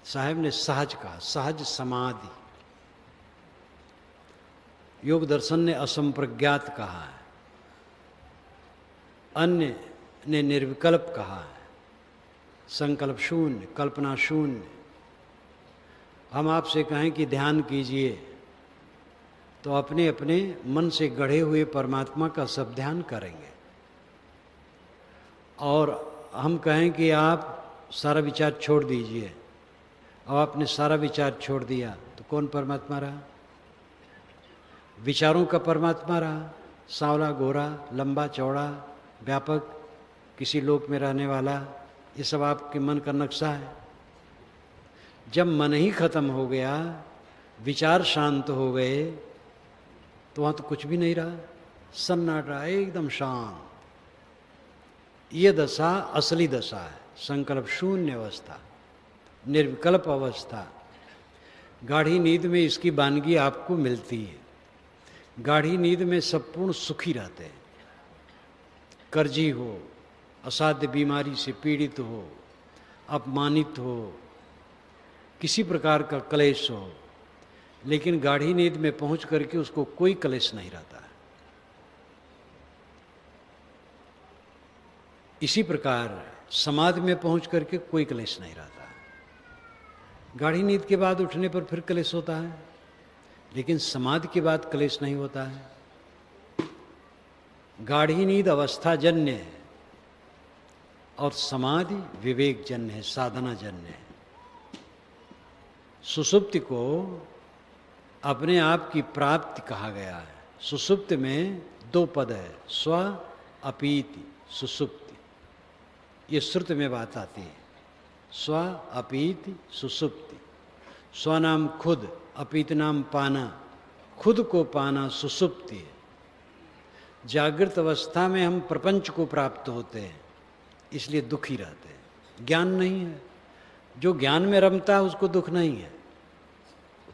[SPEAKER 1] साहब ने सहज कहा, सहज समाधि। योग दर्शन ने असंप्रज्ञात कहा है, अन्य ने निर्विकल्प कहा है, संकल्प शून्य, कल्पना शून्य। हम आपसे कहें कि ध्यान कीजिए तो अपने अपने मन से गढ़े हुए परमात्मा का सब ध्यान करेंगे। और हम कहें कि आप सारा विचार छोड़ दीजिए, और आपने सारा विचार छोड़ दिया तो कौन परमात्मा रहा? विचारों का परमात्मा रहा। सांवला गोरा, लंबा चौड़ा, व्यापक, किसी लोक में रहने वाला, ये सब आपके मन का नक्शा है। जब मन ही खत्म हो गया, विचार शांत हो गए, तो वहाँ तो कुछ भी नहीं रहा, सन्नाटा, एकदम शांत। ये दशा असली दशा है, संकल्प शून्य अवस्था, निर्विकल्प अवस्था। गाढ़ी नींद में इसकी वानगी आपको मिलती है। गाढ़ी नींद में सब पूर्ण सुखी रहते हैं। कर्जी हो, असाध्य बीमारी से पीड़ित हो, अपमानित हो, किसी प्रकार का क्लेश हो, लेकिन गाढ़ी नींद में पहुंच करके उसको कोई क्लेश नहीं रहता है। इसी प्रकार समाधि में पहुंच करके कोई क्लेश नहीं रहता है। गाढ़ी नींद के बाद उठने पर फिर क्लेश होता है, लेकिन समाधि के बाद क्लेश नहीं होता है। गाढ़ी नींद अवस्था जन्य है और समाधि विवेक जन्य है, साधना जन्य है। सुषुप्ति को अपने आप की प्राप्ति कहा गया है। सुषुप्ति में दो पद है, स्व अपीति सुषुप्ति। ये श्रुत में बात आती है, स्व अपीति सुषुप्ति। स्व नाम खुद, अपीति नाम पाना, खुद को पाना सुषुप्ति है। जागृत अवस्था में हम प्रपंच को प्राप्त होते हैं, इसलिए दुखी रहते हैं। ज्ञान नहीं है, जो ज्ञान में रमता है उसको दुख नहीं है,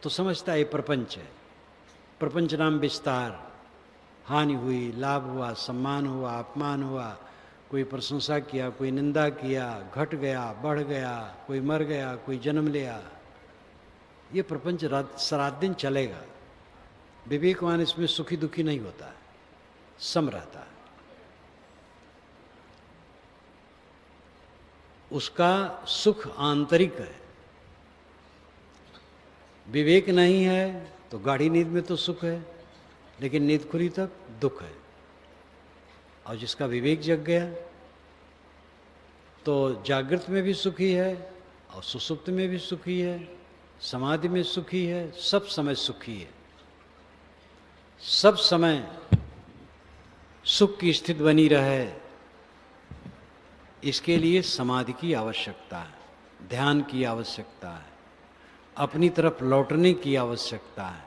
[SPEAKER 1] तो समझता है ये प्रपंच है। प्रपंच नाम विस्तार, हानि हुई, लाभ हुआ, सम्मान हुआ, अपमान हुआ, कोई प्रशंसा किया, कोई निंदा किया, घट गया, बढ़ गया, कोई मर गया, कोई जन्म लिया। ये प्रपंच रात दिन चलेगा। विवेकवान इसमें सुखी दुखी नहीं होता है, सम रहता है। उसका सुख आंतरिक है। विवेक नहीं है तो गाढ़ी नींद में तो सुख है, लेकिन नींद खुली तक दुख है। और जिसका विवेक जग गया तो जागृत में भी सुखी है और सुषुप्त में भी सुखी है, समाधि में सुखी है, सब समय सुखी है। सब समय सुख की स्थिति बनी रहे, इसके लिए समाधि की आवश्यकता है, ध्यान की आवश्यकता है, अपनी तरफ लौटने की आवश्यकता है।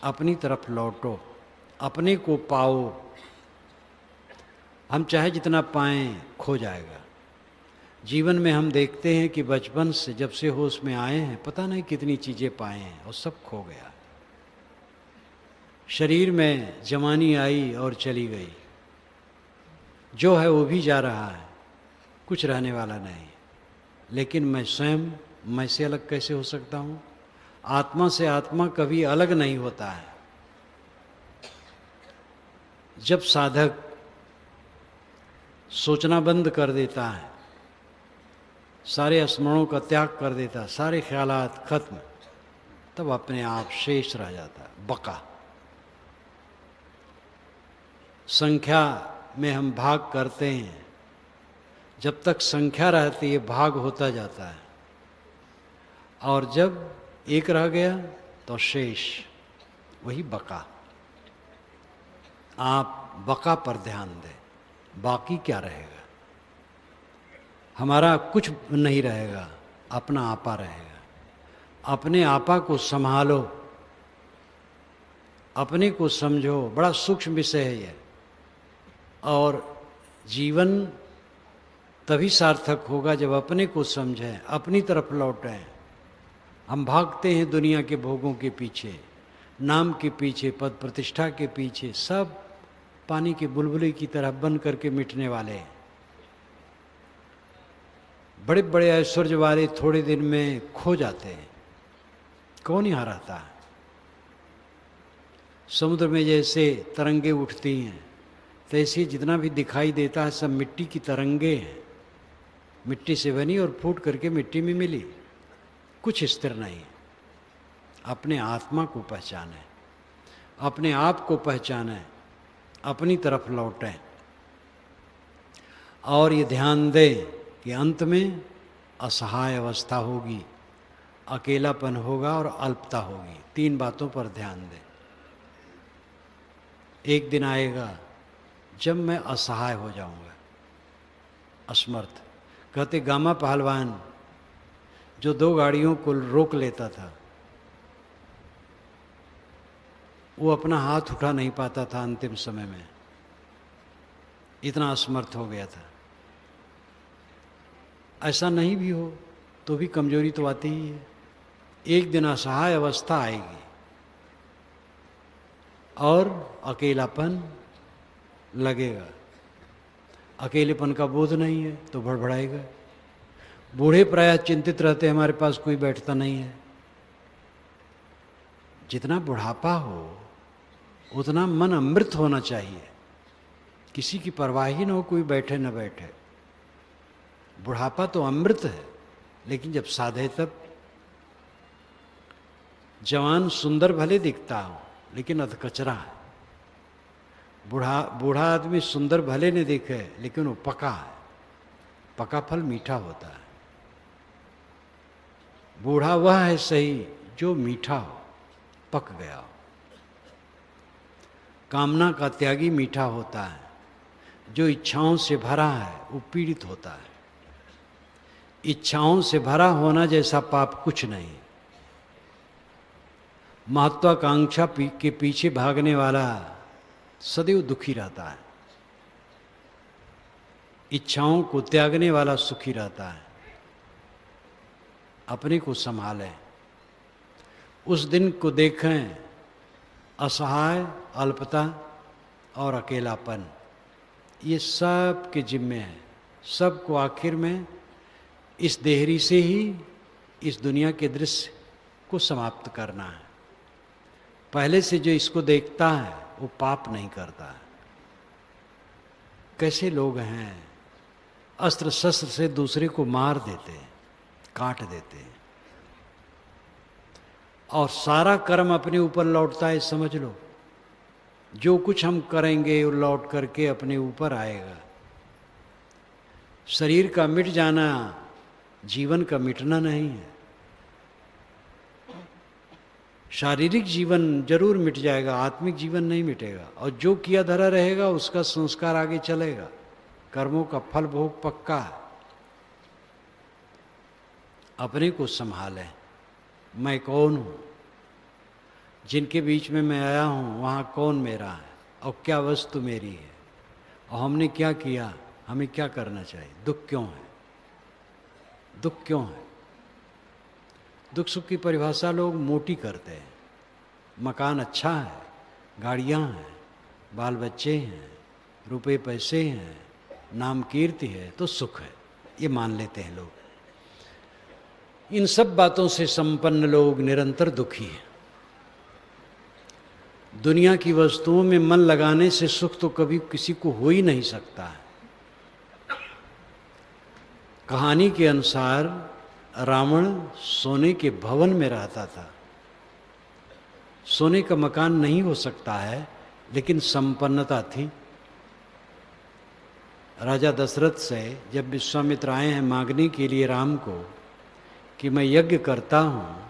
[SPEAKER 1] अपनी तरफ लौटो, अपने को पाओ। हम चाहे जितना पाएं खो जाएगा। जीवन में हम देखते हैं कि बचपन से जब से होश में आए हैं, पता नहीं कितनी चीज़ें पाए हैं और सब खो गया। शरीर में जवानी आई और चली गई, जो है वो भी जा रहा है, कुछ रहने वाला नहीं। लेकिन मैं स्वयं, मैं से अलग कैसे हो सकता हूँ? आत्मा से आत्मा कभी अलग नहीं होता है। जब साधक सोचना बंद कर देता है, सारे स्मरणों का त्याग कर देता है, सारे ख्यालात खत्म, तब अपने आप शेष रह जाता है, बका। संख्या में हम भाग करते हैं, जब तक संख्या रहती है भाग होता जाता है, और जब एक रह गया तो शेष, वही बका। आप बका पर ध्यान दें, बाकी क्या रहेगा? हमारा कुछ नहीं रहेगा, अपना आपा रहेगा। अपने आपा को संभालो, अपने को समझो। बड़ा सूक्ष्म विषय है ये, और जीवन तभी सार्थक होगा जब अपने को समझें, अपनी तरफ लौटें। हम भागते हैं दुनिया के भोगों के पीछे, नाम के पीछे, पद प्रतिष्ठा के पीछे, सब पानी के बुलबुले की तरह बन करके मिटने वाले हैं। बड़े बड़े ऐश्वर्य वाले थोड़े दिन में खो जाते हैं, कौन यहाँ रहता है। समुद्र में जैसे तरंगे उठती हैं, तैसे जितना भी दिखाई देता है सब मिट्टी की तरंगे हैं, मिट्टी से बनी और फूट करके मिट्टी में मिली, कुछ स्थिर नहीं। अपने आत्मा को पहचाने, अपने आप को पहचाने, अपनी तरफ लौटें और ये ध्यान दें कि अंत में असहाय अवस्था होगी, अकेलापन होगा और अल्पता होगी। 3 बातों पर ध्यान दें। एक दिन आएगा जब मैं असहाय हो जाऊंगा, असमर्थ। कहते गामा पहलवान जो 2 गाड़ियों को रोक लेता था, वो अपना हाथ उठा नहीं पाता था अंतिम समय में, इतना असमर्थ हो गया था। ऐसा नहीं भी हो तो भी कमजोरी तो आती ही है। एक दिन असहाय अवस्था आएगी और अकेलापन लगेगा। अकेलेपन का बोध नहीं है तो भड़बड़ाएगा। बूढ़े प्रायः चिंतित रहते हैं, हमारे पास कोई बैठता नहीं है। जितना बुढ़ापा हो उतना मन अमृत होना चाहिए, किसी की परवाह ही न हो, कोई बैठे न बैठे। बुढ़ापा तो अमृत है, लेकिन जब साधे तब। जवान सुंदर भले दिखता हो लेकिन अधकचरा है। बूढ़ा आदमी सुंदर भले नहीं दिखे लेकिन वो पका है। पका फल मीठा होता है। बूढ़ा वह है सही जो मीठा हो, पक गया हो। कामना का त्यागी मीठा होता है, जो इच्छाओं से भरा है वो पीड़ित होता है। इच्छाओं से भरा होना जैसा पाप कुछ नहीं। महत्वाकांक्षा के पीछे भागने वाला सदैव दुखी रहता है। इच्छाओं को त्यागने वाला सुखी रहता है। अपने को संभालें, उस दिन को देखें। असहाय, अल्पता और अकेलापन, ये सब के जिम्मे है। सबको आखिर में इस देहरी से ही इस दुनिया के दृश्य को समाप्त करना है। पहले से जो इसको देखता है वो पाप नहीं करता है। कैसे लोग हैं, अस्त्र शस्त्र से दूसरे को मार देते, काट देते, और सारा कर्म अपने ऊपर लौटता है। समझ लो, जो कुछ हम करेंगे वो लौट करके अपने ऊपर आएगा। शरीर का मिट जाना जीवन का मिटना नहीं है। शारीरिक जीवन जरूर मिट जाएगा, आत्मिक जीवन नहीं मिटेगा। और जो किया धरा रहेगा उसका संस्कार आगे चलेगा। कर्मों का फल भोग पक्का है। अपने को संभालें। मैं कौन हूँ, जिनके बीच में मैं आया हूँ वहाँ कौन मेरा है और क्या वस्तु मेरी है, और हमने क्या किया, हमें क्या करना चाहिए। दुख क्यों है, दुख क्यों है। दुख सुख की परिभाषा लोग मोटी करते हैं। मकान अच्छा है, गाड़ियाँ हैं, बाल बच्चे हैं, रुपए पैसे हैं, नाम कीर्ति है तो सुख है, ये मान लेते हैं लोग। इन सब बातों से संपन्न लोग निरंतर दुखी हैं। दुनिया की वस्तुओं में मन लगाने से सुख तो कभी किसी को हो ही नहीं सकता है। कहानी के अनुसार रावण सोने के भवन में रहता था। सोने का मकान नहीं हो सकता है, लेकिन संपन्नता थी। राजा दशरथ से जब विश्वामित्र आए हैं मांगने के लिए राम को कि मैं यज्ञ करता हूँ,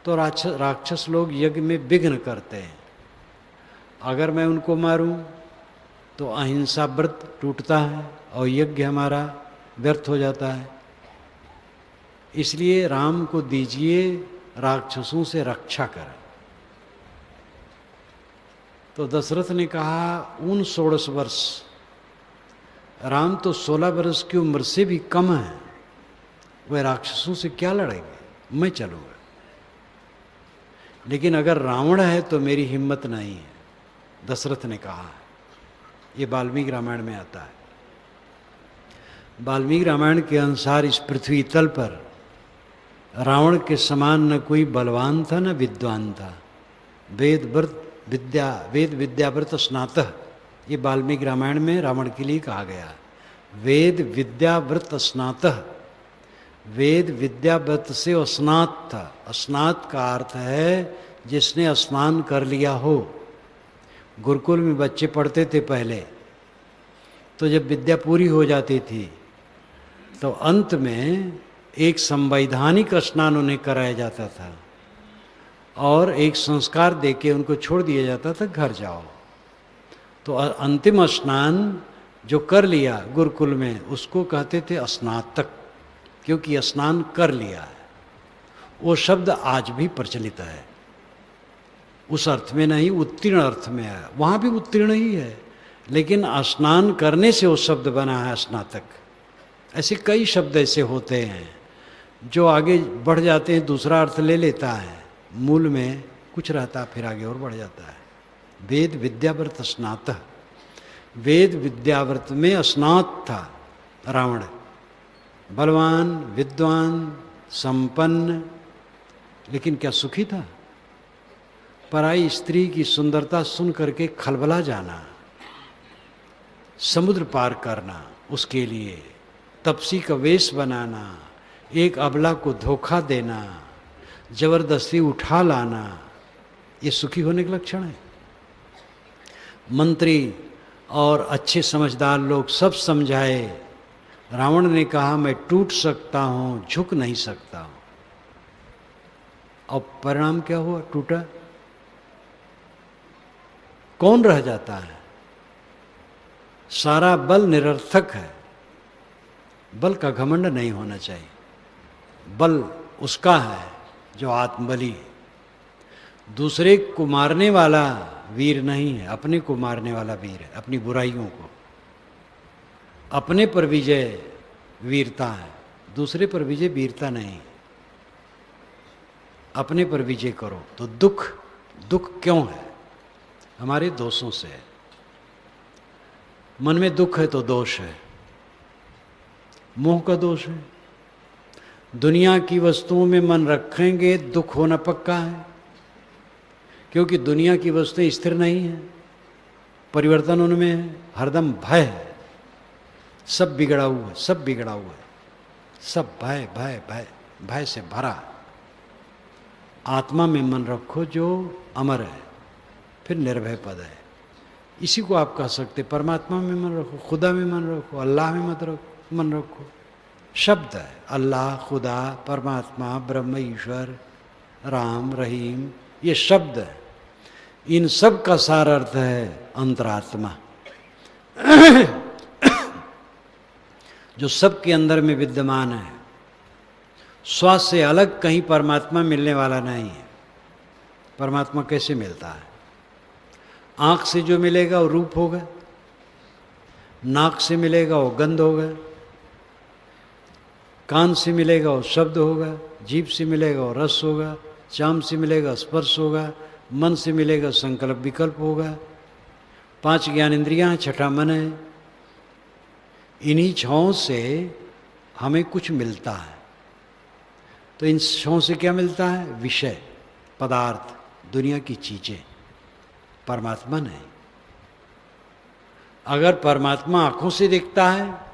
[SPEAKER 1] तो राक्षस लोग यज्ञ में विघ्न करते हैं। अगर मैं उनको मारूं तो अहिंसा व्रत टूटता है और यज्ञ हमारा व्यर्थ हो जाता है। इसलिए राम को दीजिए राक्षसों से रक्षा करें। तो दशरथ ने कहा 16 वर्ष, राम तो 16 वर्ष की उम्र से भी कम है, वह राक्षसों से क्या लड़ेंगे, मैं चलूंगा। लेकिन अगर रावण है तो मेरी हिम्मत नहीं है, दशरथ ने कहा। ये वाल्मीकि रामायण में आता है। वाल्मीकि रामायण के अनुसार इस पृथ्वी तल पर रावण के समान न कोई बलवान था न विद्वान था। वेद विद्याव्रत स्नातः, ये वाल्मीकि रामायण में रावण के लिए कहा गया। वेद विद्याव्रत स्नातः, वेद विद्याव्रत से स्नात था। स्नात का अर्थ है जिसने स्नान कर लिया हो। गुरुकुल में बच्चे पढ़ते थे पहले, तो जब विद्या पूरी हो जाती थी तो अंत में एक संवैधानिक स्नान उन्हें कराया जाता था और एक संस्कार देके उनको छोड़ दिया जाता था, घर जाओ। तो अंतिम स्नान जो कर लिया गुरुकुल में उसको कहते थे स्नातक, क्योंकि स्नान कर लिया है। वो शब्द आज भी प्रचलित है, उस अर्थ में नहीं, उत्तीर्ण अर्थ में है। वहाँ भी उत्तीर्ण ही है, लेकिन स्नान करने से वो शब्द बना है स्नातक। ऐसे कई शब्द ऐसे होते हैं जो आगे बढ़ जाते हैं, दूसरा अर्थ ले लेता है, मूल में कुछ रहता फिर आगे और बढ़ जाता है। वेद विद्याव्रत स्नातः, वेद विद्याव्रत में स्नात था रावण, बलवान, विद्वान, संपन्न, लेकिन क्या सुखी था? पराई स्त्री की सुंदरता सुन करके खलबला जाना, समुद्र पार करना, उसके लिए तपसी का वेश बनाना, एक अबला को धोखा देना, जबरदस्ती उठा लाना, ये सुखी होने के लक्षण है। मंत्री और अच्छे समझदार लोग सब समझाए, रावण ने कहा मैं टूट सकता हूँ, झुक नहीं सकता हूँ। और परिणाम क्या हुआ? टूटा। कौन रह जाता है? सारा बल निरर्थक है। बल का घमंड नहीं होना चाहिए। बल उसका है जो आत्मबली है। दूसरे को मारने वाला वीर नहीं है, अपने को मारने वाला वीर है। अपनी बुराइयों को, अपने पर विजय वीरता है, दूसरे पर विजय वीरता नहीं। अपने पर विजय करो। तो दुख, दुख क्यों है? हमारे दोषों से है। मन में दुख है तो दोष है, मोह का दोष है। दुनिया की वस्तुओं में मन रखेंगे दुख होना पक्का है, क्योंकि दुनिया की वस्तुएं स्थिर नहीं है, परिवर्तन उनमें है, हरदम भय है। सब बिगड़ा हुआ है, सब बिगड़ा हुआ है, सब भय भय भय भय से भरा। आत्मा में मन रखो जो अमर है, फिर निर्भय पद है। इसी को आप कह सकते, परमात्मा में मन रखो, खुदा में मन रखो, अल्लाह में मत रखो, मन रखो। शब्द है अल्लाह, खुदा, परमात्मा, ब्रह्म, ईश्वर, राम, रहीम, ये शब्द है। इन सब का सार अर्थ है अंतरात्मा, जो सबके अंदर में विद्यमान है। स्व से अलग कहीं परमात्मा मिलने वाला नहीं है। परमात्मा कैसे मिलता है? आँख से जो मिलेगा वो रूप होगा, नाक से मिलेगा वो गंध होगा, कान से मिलेगा वो शब्द होगा, जीभ से मिलेगा वो रस होगा, चाम से मिलेगा स्पर्श होगा, मन से मिलेगा संकल्प विकल्प होगा। 5 ज्ञानेंद्रियां, छठा मन है। इन्हीं छहों से हमें कुछ मिलता है। तो इन छहों से क्या मिलता है? विषय, पदार्थ, दुनिया की चीजें। परमात्मा नहीं। अगर परमात्मा आंखों से देखता है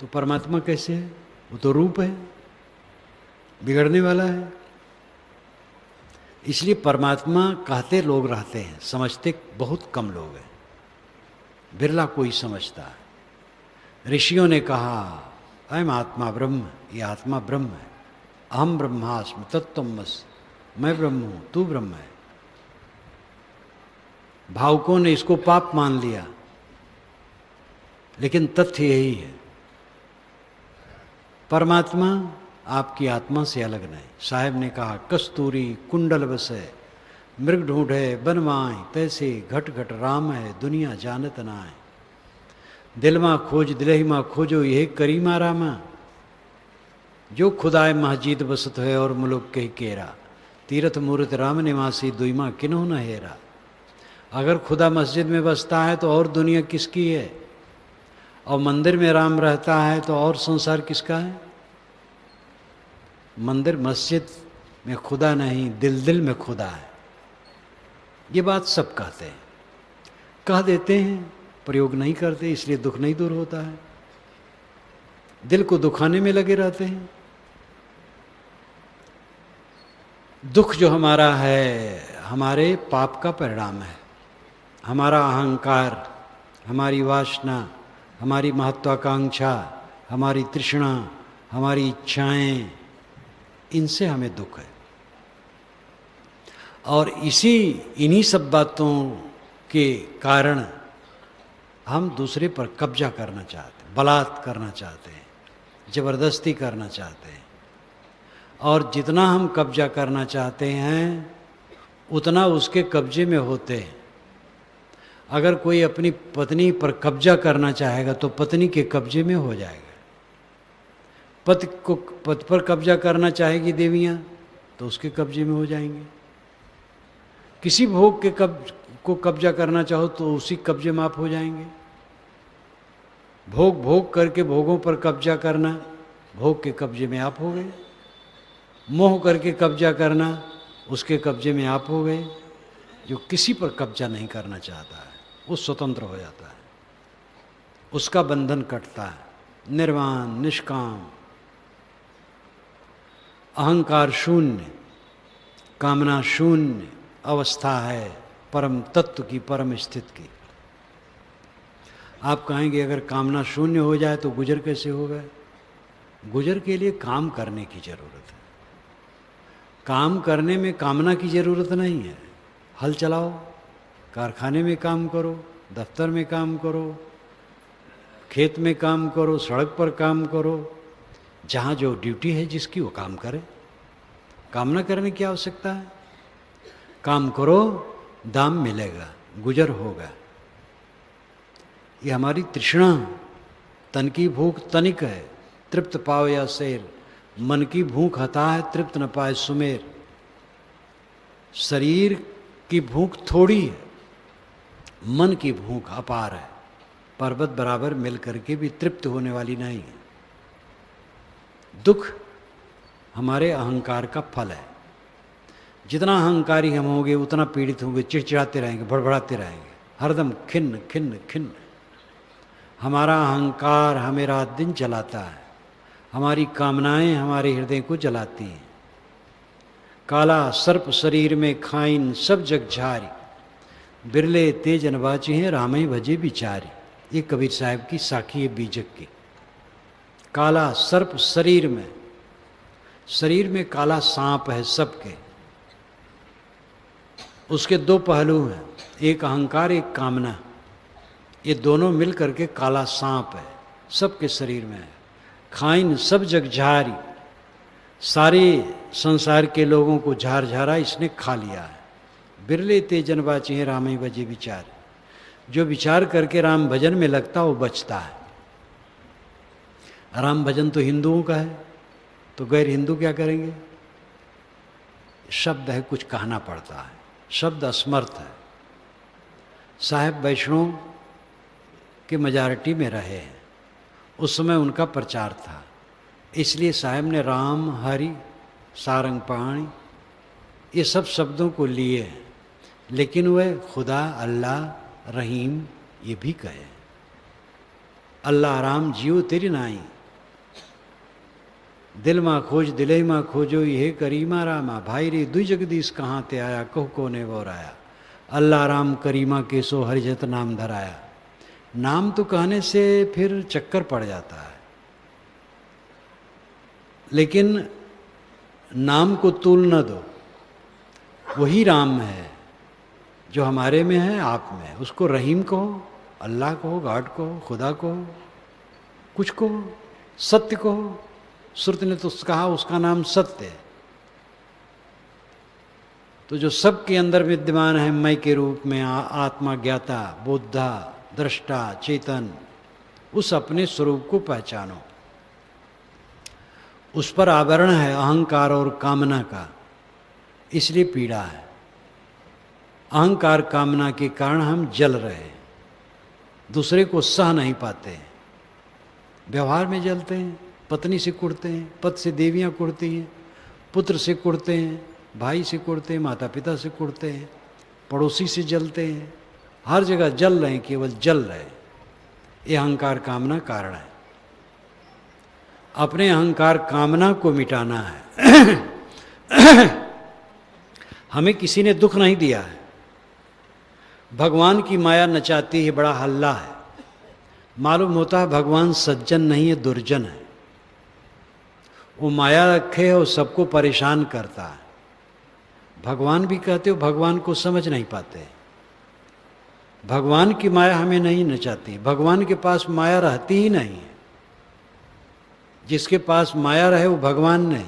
[SPEAKER 1] तो परमात्मा कैसे है? वो तो रूप है, बिगड़ने वाला है। इसलिए परमात्मा कहते लोग रहते हैं, समझते बहुत कम लोग हैं, बिरला कोई समझता है। ऋषियों ने कहा अयम आत्मा ब्रह्म, ये आत्मा ब्रह्म है। अहम ब्रह्मास्मि तत्त्वमसि, मैं ब्रह्म हूं, तू ब्रह्म है। भावुकों ने इसको पाप मान लिया, लेकिन तथ्य यही है, परमात्मा आपकी आत्मा से अलग नहीं। साहब ने कहा कस्तूरी कुंडल बसे, मृग ढूंढे बनवाए, तैसे घट घट राम है, दुनिया जानत ना है। दिल माँ खोज दिलही माँ खोजो, यह करीमा रामा। जो खुदाए महजीद बसत है और मुलुक के केरा, तीर्थ मूर्ति राम निवासी दुईमा किन्हों न हेरा। अगर खुदा मस्जिद में बसता है तो और दुनिया किसकी है, और मंदिर में राम रहता है तो और संसार किसका है। मंदिर मस्जिद में खुदा नहीं, दिल दिल में खुदा है। ये बात सब कहते हैं, कह देते हैं, प्रयोग नहीं करते, इसलिए दुख नहीं दूर होता है। दिल को दुखाने में लगे रहते हैं। दुख जो हमारा है हमारे पाप का परिणाम है। हमारा अहंकार, हमारी वासना, हमारी महत्वाकांक्षा, हमारी तृष्णा, हमारी इच्छाएं, इनसे हमें दुख है। और इन्हीं सब बातों के कारण हम दूसरे पर कब्जा करना चाहते हैं, बलात् करना चाहते हैं, जबरदस्ती करना चाहते हैं। और जितना हम कब्जा करना चाहते हैं उतना उसके कब्जे में होते हैं। अगर कोई अपनी पत्नी पर कब्जा करना चाहेगा तो पत्नी के कब्जे में हो जाएगा। पति पर कब्जा करना चाहेगी देवियां तो उसके कब्जे में हो जाएंगे। किसी भोग को कब्जा करना चाहो तो उसी कब्जे में आप हो जाएंगे। भोग करके भोगों पर कब्जा करना, भोग के कब्जे में आप हो गए। मोह करके कब्जा करना, उसके कब्जे में आप हो गए। जो किसी पर कब्जा नहीं करना चाहता है वो स्वतंत्र हो जाता है, उसका बंधन कटता है। निर्वाण, निष्काम, अहंकार शून्य, कामना शून्य अवस्था है परम तत्व की, परम स्थिति की। आप कहेंगे अगर कामना शून्य हो जाए तो गुजर कैसे होगा? गुजर के लिए काम करने की जरूरत है। काम करने में कामना की जरूरत नहीं है। हल चलाओ, कारखाने में काम करो, दफ्तर में काम करो, खेत में काम करो, सड़क पर काम करो, जहाँ जो ड्यूटी है जिसकी वो काम करे। कामना करने की आवश्यकता है? काम करो, दाम मिलेगा, गुजर होगा। ये हमारी तृष्णा, तन की भूख तनिक है, तृप्त पाओ या शेर। मन की भूख हता है, तृप्त न पाए सुमेर। शरीर की भूख थोड़ी है, मन की भूख अपार है। पर्वत बराबर मिल करके भी तृप्त होने वाली नहीं है। दुख हमारे अहंकार का फल है। जितना अहंकारी हम होंगे उतना पीड़ित होंगे, चिड़चिड़ाते रहेंगे, बड़बड़ाते रहेंगे, हरदम खिन्न खिन्न खिन्न। हमारा अहंकार हमें रात दिन जलाता है। हमारी कामनाएं हमारे हृदय को जलाती हैं। काला सर्प शरीर में खाइन सब जग झारी, बिरले तेज नवाची हैं रामई भजे बिचारी। ये कबीर साहब की साखी है बीजक की। काला सर्प शरीर में काला सांप है सबके। उसके दो पहलू हैं, एक अहंकार एक कामना। ये दोनों मिल करके काला सांप है, सबके शरीर में है। खाइन सब जग झारी, सारे संसार के लोगों को झार झारा इसने खा लिया है। बिरले ते जनबाची हैं राम ही बजे विचार। जो विचार करके राम भजन में लगता वो बचता है। राम भजन तो हिंदुओं का है, तो गैर हिंदू क्या करेंगे? शब्द है, कुछ कहना पड़ता है, शब्द असमर्थ है। साहब वैष्णव के मेजॉरिटी में रहे हैं, उस समय उनका प्रचार था, इसलिए साहब ने राम, हरि, सारंग पाणी ये सब शब्दों को लिए हैं। लेकिन वह खुदा, अल्लाह, रहीम ये भी कहे। अल्लाह राम जियो तेरी नाई, दिल माँ खोज दिले माँ खोजो ये करीमा रामा। भाई रे दुई जगदीश कहाँ ते आया, कहो कोने वो राया। अल्लाह राम करीमा केसो हरिजत नाम धराया। नाम तो कहने से फिर चक्कर पड़ जाता है, लेकिन नाम को तूल न दो। वही राम है जो हमारे में है, आप में है। उसको रहीम कहो, अल्लाह कहो, गॉड कहो, खुदा कहो, कुछ कहो, सत्य कहो। श्रुति ने तो कहा उसका नाम सत्य है। तो जो सबके अंदर विद्यमान है मैं के रूप में, आत्मा, ज्ञाता, बोधा, दृष्टा, चेतन, उस अपने स्वरूप को पहचानो। उस पर आवरण है अहंकार और कामना का, इसलिए पीड़ा है। अहंकार कामना के कारण हम जल रहे हैं, दूसरे को सह नहीं पाते, व्यवहार में जलते हैं, पत्नी से कुड़ते हैं, पति से देवियां कुड़ती हैं, पुत्र से कुड़ते हैं, भाई से कुड़ते हैं, माता पिता से कुड़ते हैं, पड़ोसी से जलते हैं, हर जगह जल रहे हैं, केवल जल रहे हैं। ये अहंकार कामना कारण है। अपने अहंकार कामना को मिटाना है। हमें किसी ने दुख नहीं दिया है, भगवान की माया नचाती है, बड़ा हल्ला है, मालूम होता है भगवान सज्जन नहीं है, दुर्जन है। वो माया रखे है और सबको परेशान करता है। भगवान भी कहते हो, भगवान को समझ नहीं पाते। भगवान की माया हमें नहीं नचाती, भगवान के पास माया रहती ही नहीं है। जिसके पास माया रहे वो भगवान नहीं,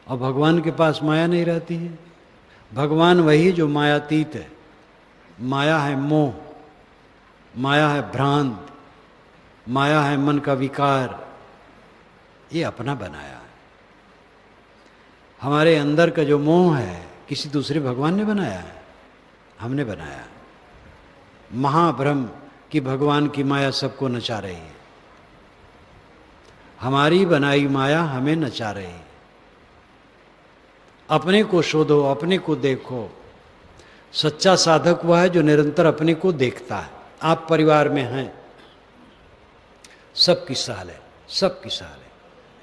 [SPEAKER 1] और भगवान के पास माया नहीं रहती है। भगवान वही जो मायातीत है। माया है मोह, माया है भ्रांत, माया है मन का विकार, ये अपना बनाया है। हमारे अंदर का जो मोह है किसी दूसरे भगवान ने बनाया है, हमने बनाया है। महाभ्रम कि भगवान की माया सबको नचा रही है, हमारी बनाई माया हमें नचा रही है। अपने को शोधो, अपने को देखो। सच्चा साधक वह है जो निरंतर अपने को देखता है। आप परिवार में हैं, सबकी साल है, सबकी साल है,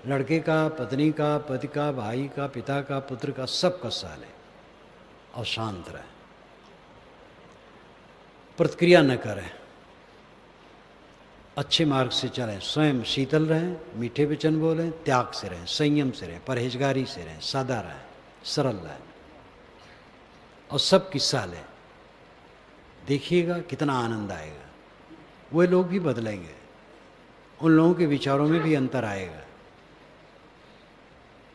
[SPEAKER 1] लड़के का, पत्नी का, पति का, भाई का, पिता का, पुत्र का, सबका साल है। और शांत रहे, प्रतिक्रिया न करें, अच्छे मार्ग से चलें, स्वयं शीतल रहें, मीठे वचन बोलें, त्याग से रहें, संयम से रहें, परहेजगारी से रहें, सादा रहें, सरल रहें, और सब किस्सा लें। देखिएगा कितना आनंद आएगा। वे लोग भी बदलेंगे, उन लोगों के विचारों में भी अंतर आएगा।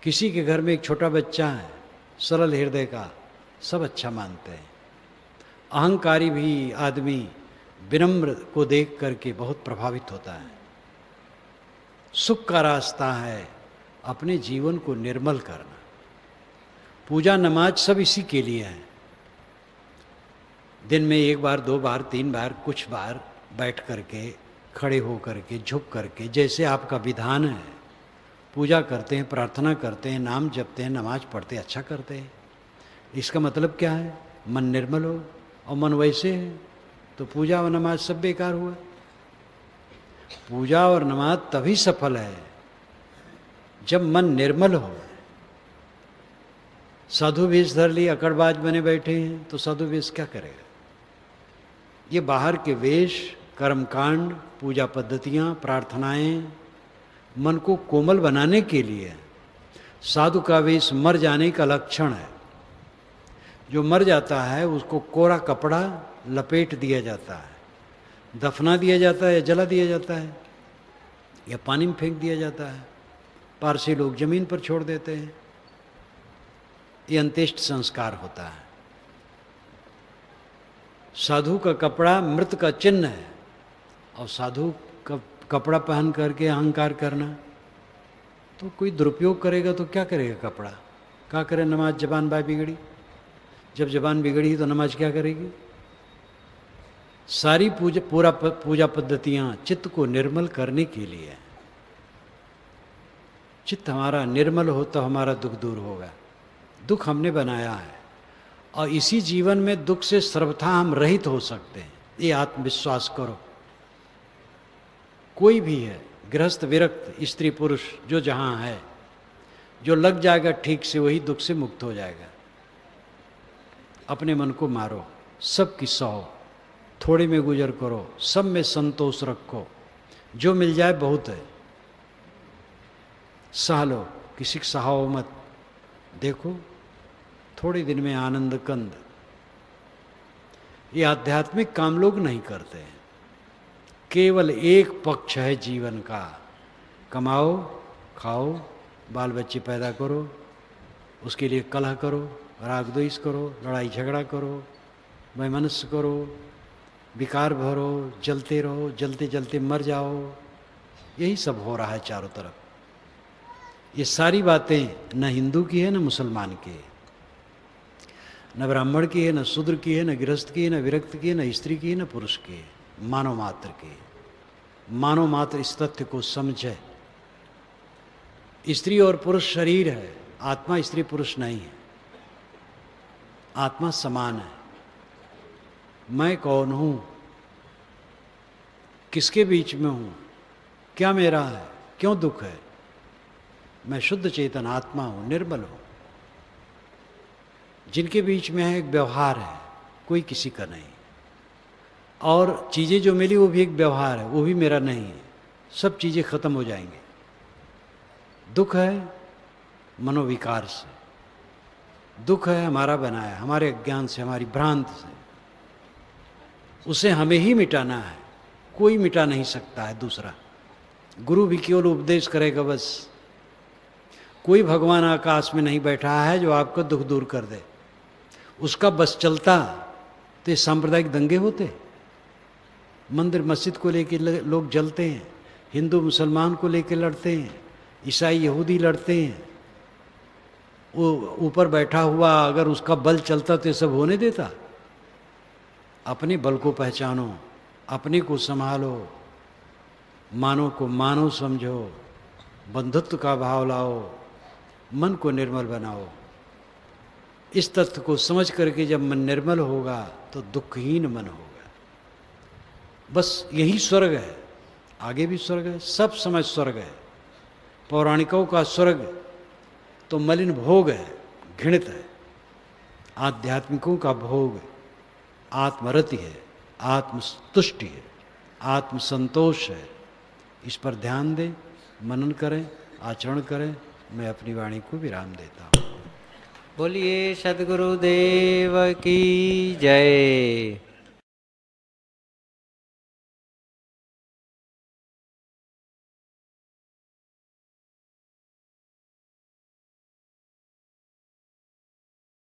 [SPEAKER 1] किसी के घर में एक छोटा बच्चा है, सरल हृदय का, सब अच्छा मानते हैं। अहंकारी भी आदमी विनम्र को देख करके बहुत प्रभावित होता है। सुख का रास्ता है अपने जीवन को निर्मल करना। पूजा नमाज सब इसी के लिए है। दिन में 1 बार, 2 बार, 3 बार, कुछ बार बैठ करके, खड़े हो करके, झुक करके, जैसे आपका विधान है, पूजा करते हैं, प्रार्थना करते हैं, नाम जपते हैं, नमाज पढ़ते हैं, अच्छा करते हैं। इसका मतलब क्या है? मन निर्मल हो, और मन वैसे है तो पूजा और नमाज सब बेकार हुआ। पूजा और नमाज तभी सफल है जब मन निर्मल हो। साधु वेश धर लिए, अकड़बाज बने बैठे हैं, तो साधु वेश क्या करेगा? ये बाहर के वेश, कर्मकांड, पूजा पद्धतियाँ, प्रार्थनाएं मन को कोमल बनाने के लिए। साधु का वेश मर जाने का लक्षण है। जो मर जाता है उसको कोरा कपड़ा लपेट दिया जाता है, दफना दिया जाता है, या जला दिया जाता है, या पानी में फेंक दिया जाता है। पारसी लोग जमीन पर छोड़ देते हैं। ये अंत्येष्ट संस्कार होता है। साधु का कपड़ा मृत का चिन्ह है, और साधु का कपड़ा पहन करके अहंकार करना, तो कोई दुरुपयोग करेगा तो क्या करेगा कपड़ा? क्या करे? नमाज जबान बाय बिगड़ी। जब जबान बिगड़ी तो नमाज क्या करेगी? सारी पूजा पद्धतियाँ चित्त को निर्मल करने के लिए। चित्त हमारा निर्मल हो तो हमारा दुख दूर होगा। दुख हमने बनाया है, और इसी जीवन में दुख से सर्वथा हम रहित हो सकते हैं। ये आत्मविश्वास करो। कोई भी है, गृहस्थ, विरक्त, स्त्री पुरुष, जो जहाँ है, जो लग जाएगा ठीक से वही दुख से मुक्त हो जाएगा। अपने मन को मारो, सबकी सहो, थोड़े में गुजर करो, सब में संतोष रखो। जो मिल जाए बहुत है, सह लो, किसी को सहाओ मत। देखो थोड़े दिन में आनंद कंद। ये आध्यात्मिक काम लोग नहीं करते हैं। केवल एक पक्ष है जीवन का, कमाओ, खाओ, बाल बच्चे पैदा करो, उसके लिए कलह करो, राग द्वेष करो, लड़ाई झगड़ा करो, वैमनस्य करो, विकार भरो, जलते रहो, जलते जलते मर जाओ। यही सब हो रहा है चारों तरफ। ये सारी बातें न हिंदू की है न मुसलमान की है। न ब्राह्मण की है, न शूद्र की है, न गृहस्थ की है, न विरक्त की है, न स्त्री की है, न पुरुष की है, मानव मात्र की है। मानव मात्र इस तथ्य को समझे। स्त्री और पुरुष शरीर है, आत्मा स्त्री पुरुष नहीं है। आत्मा समान है। मैं कौन हूं, किसके बीच में हूं, क्या मेरा है, क्यों दुख है? मैं शुद्ध चेतन आत्मा हूं, निर्मल हूं। जिनके बीच में है एक व्यवहार है, कोई किसी का नहीं। और चीज़ें जो मिली वो भी एक व्यवहार है, वो भी मेरा नहीं है। सब चीज़ें खत्म हो जाएंगी। दुख है मनोविकार से, दुख है हमारा बनाया, हमारे अज्ञान से, हमारी भ्रांत से। उसे हमें ही मिटाना है, कोई मिटा नहीं सकता है दूसरा। गुरु भी केवल उपदेश करेगा बस। कोई भगवान आकाश में नहीं बैठा है जो आपका दुख दूर कर दे। उसका बस चलता तो ये सांप्रदायिक दंगे होते। मंदिर मस्जिद को लेकर लोग जलते हैं, हिंदू मुसलमान को लेकर लड़ते हैं, ईसाई यहूदी लड़ते हैं। वो ऊपर बैठा हुआ अगर उसका बल चलता तो ये सब होने देता? अपने बल को पहचानो, अपने को संभालो, मानव को मानव समझो, बंधुत्व का भाव लाओ, मन को निर्मल बनाओ। इस तथ्य को समझ करके जब मन निर्मल होगा तो दुखहीन मन होगा। बस यही स्वर्ग है, आगे भी स्वर्ग है, सब समय स्वर्ग है। पौराणिकों का स्वर्ग तो मलिन भोग है, घृणित है। आध्यात्मिकों का भोग आत्मरति है, आत्मतुष्टि है, आत्मसंतोष है। इस पर ध्यान दें, मनन करें, आचरण करें। मैं अपनी वाणी को विराम देता हूँ।
[SPEAKER 2] बोलिए सद्गुरुदेव की जय।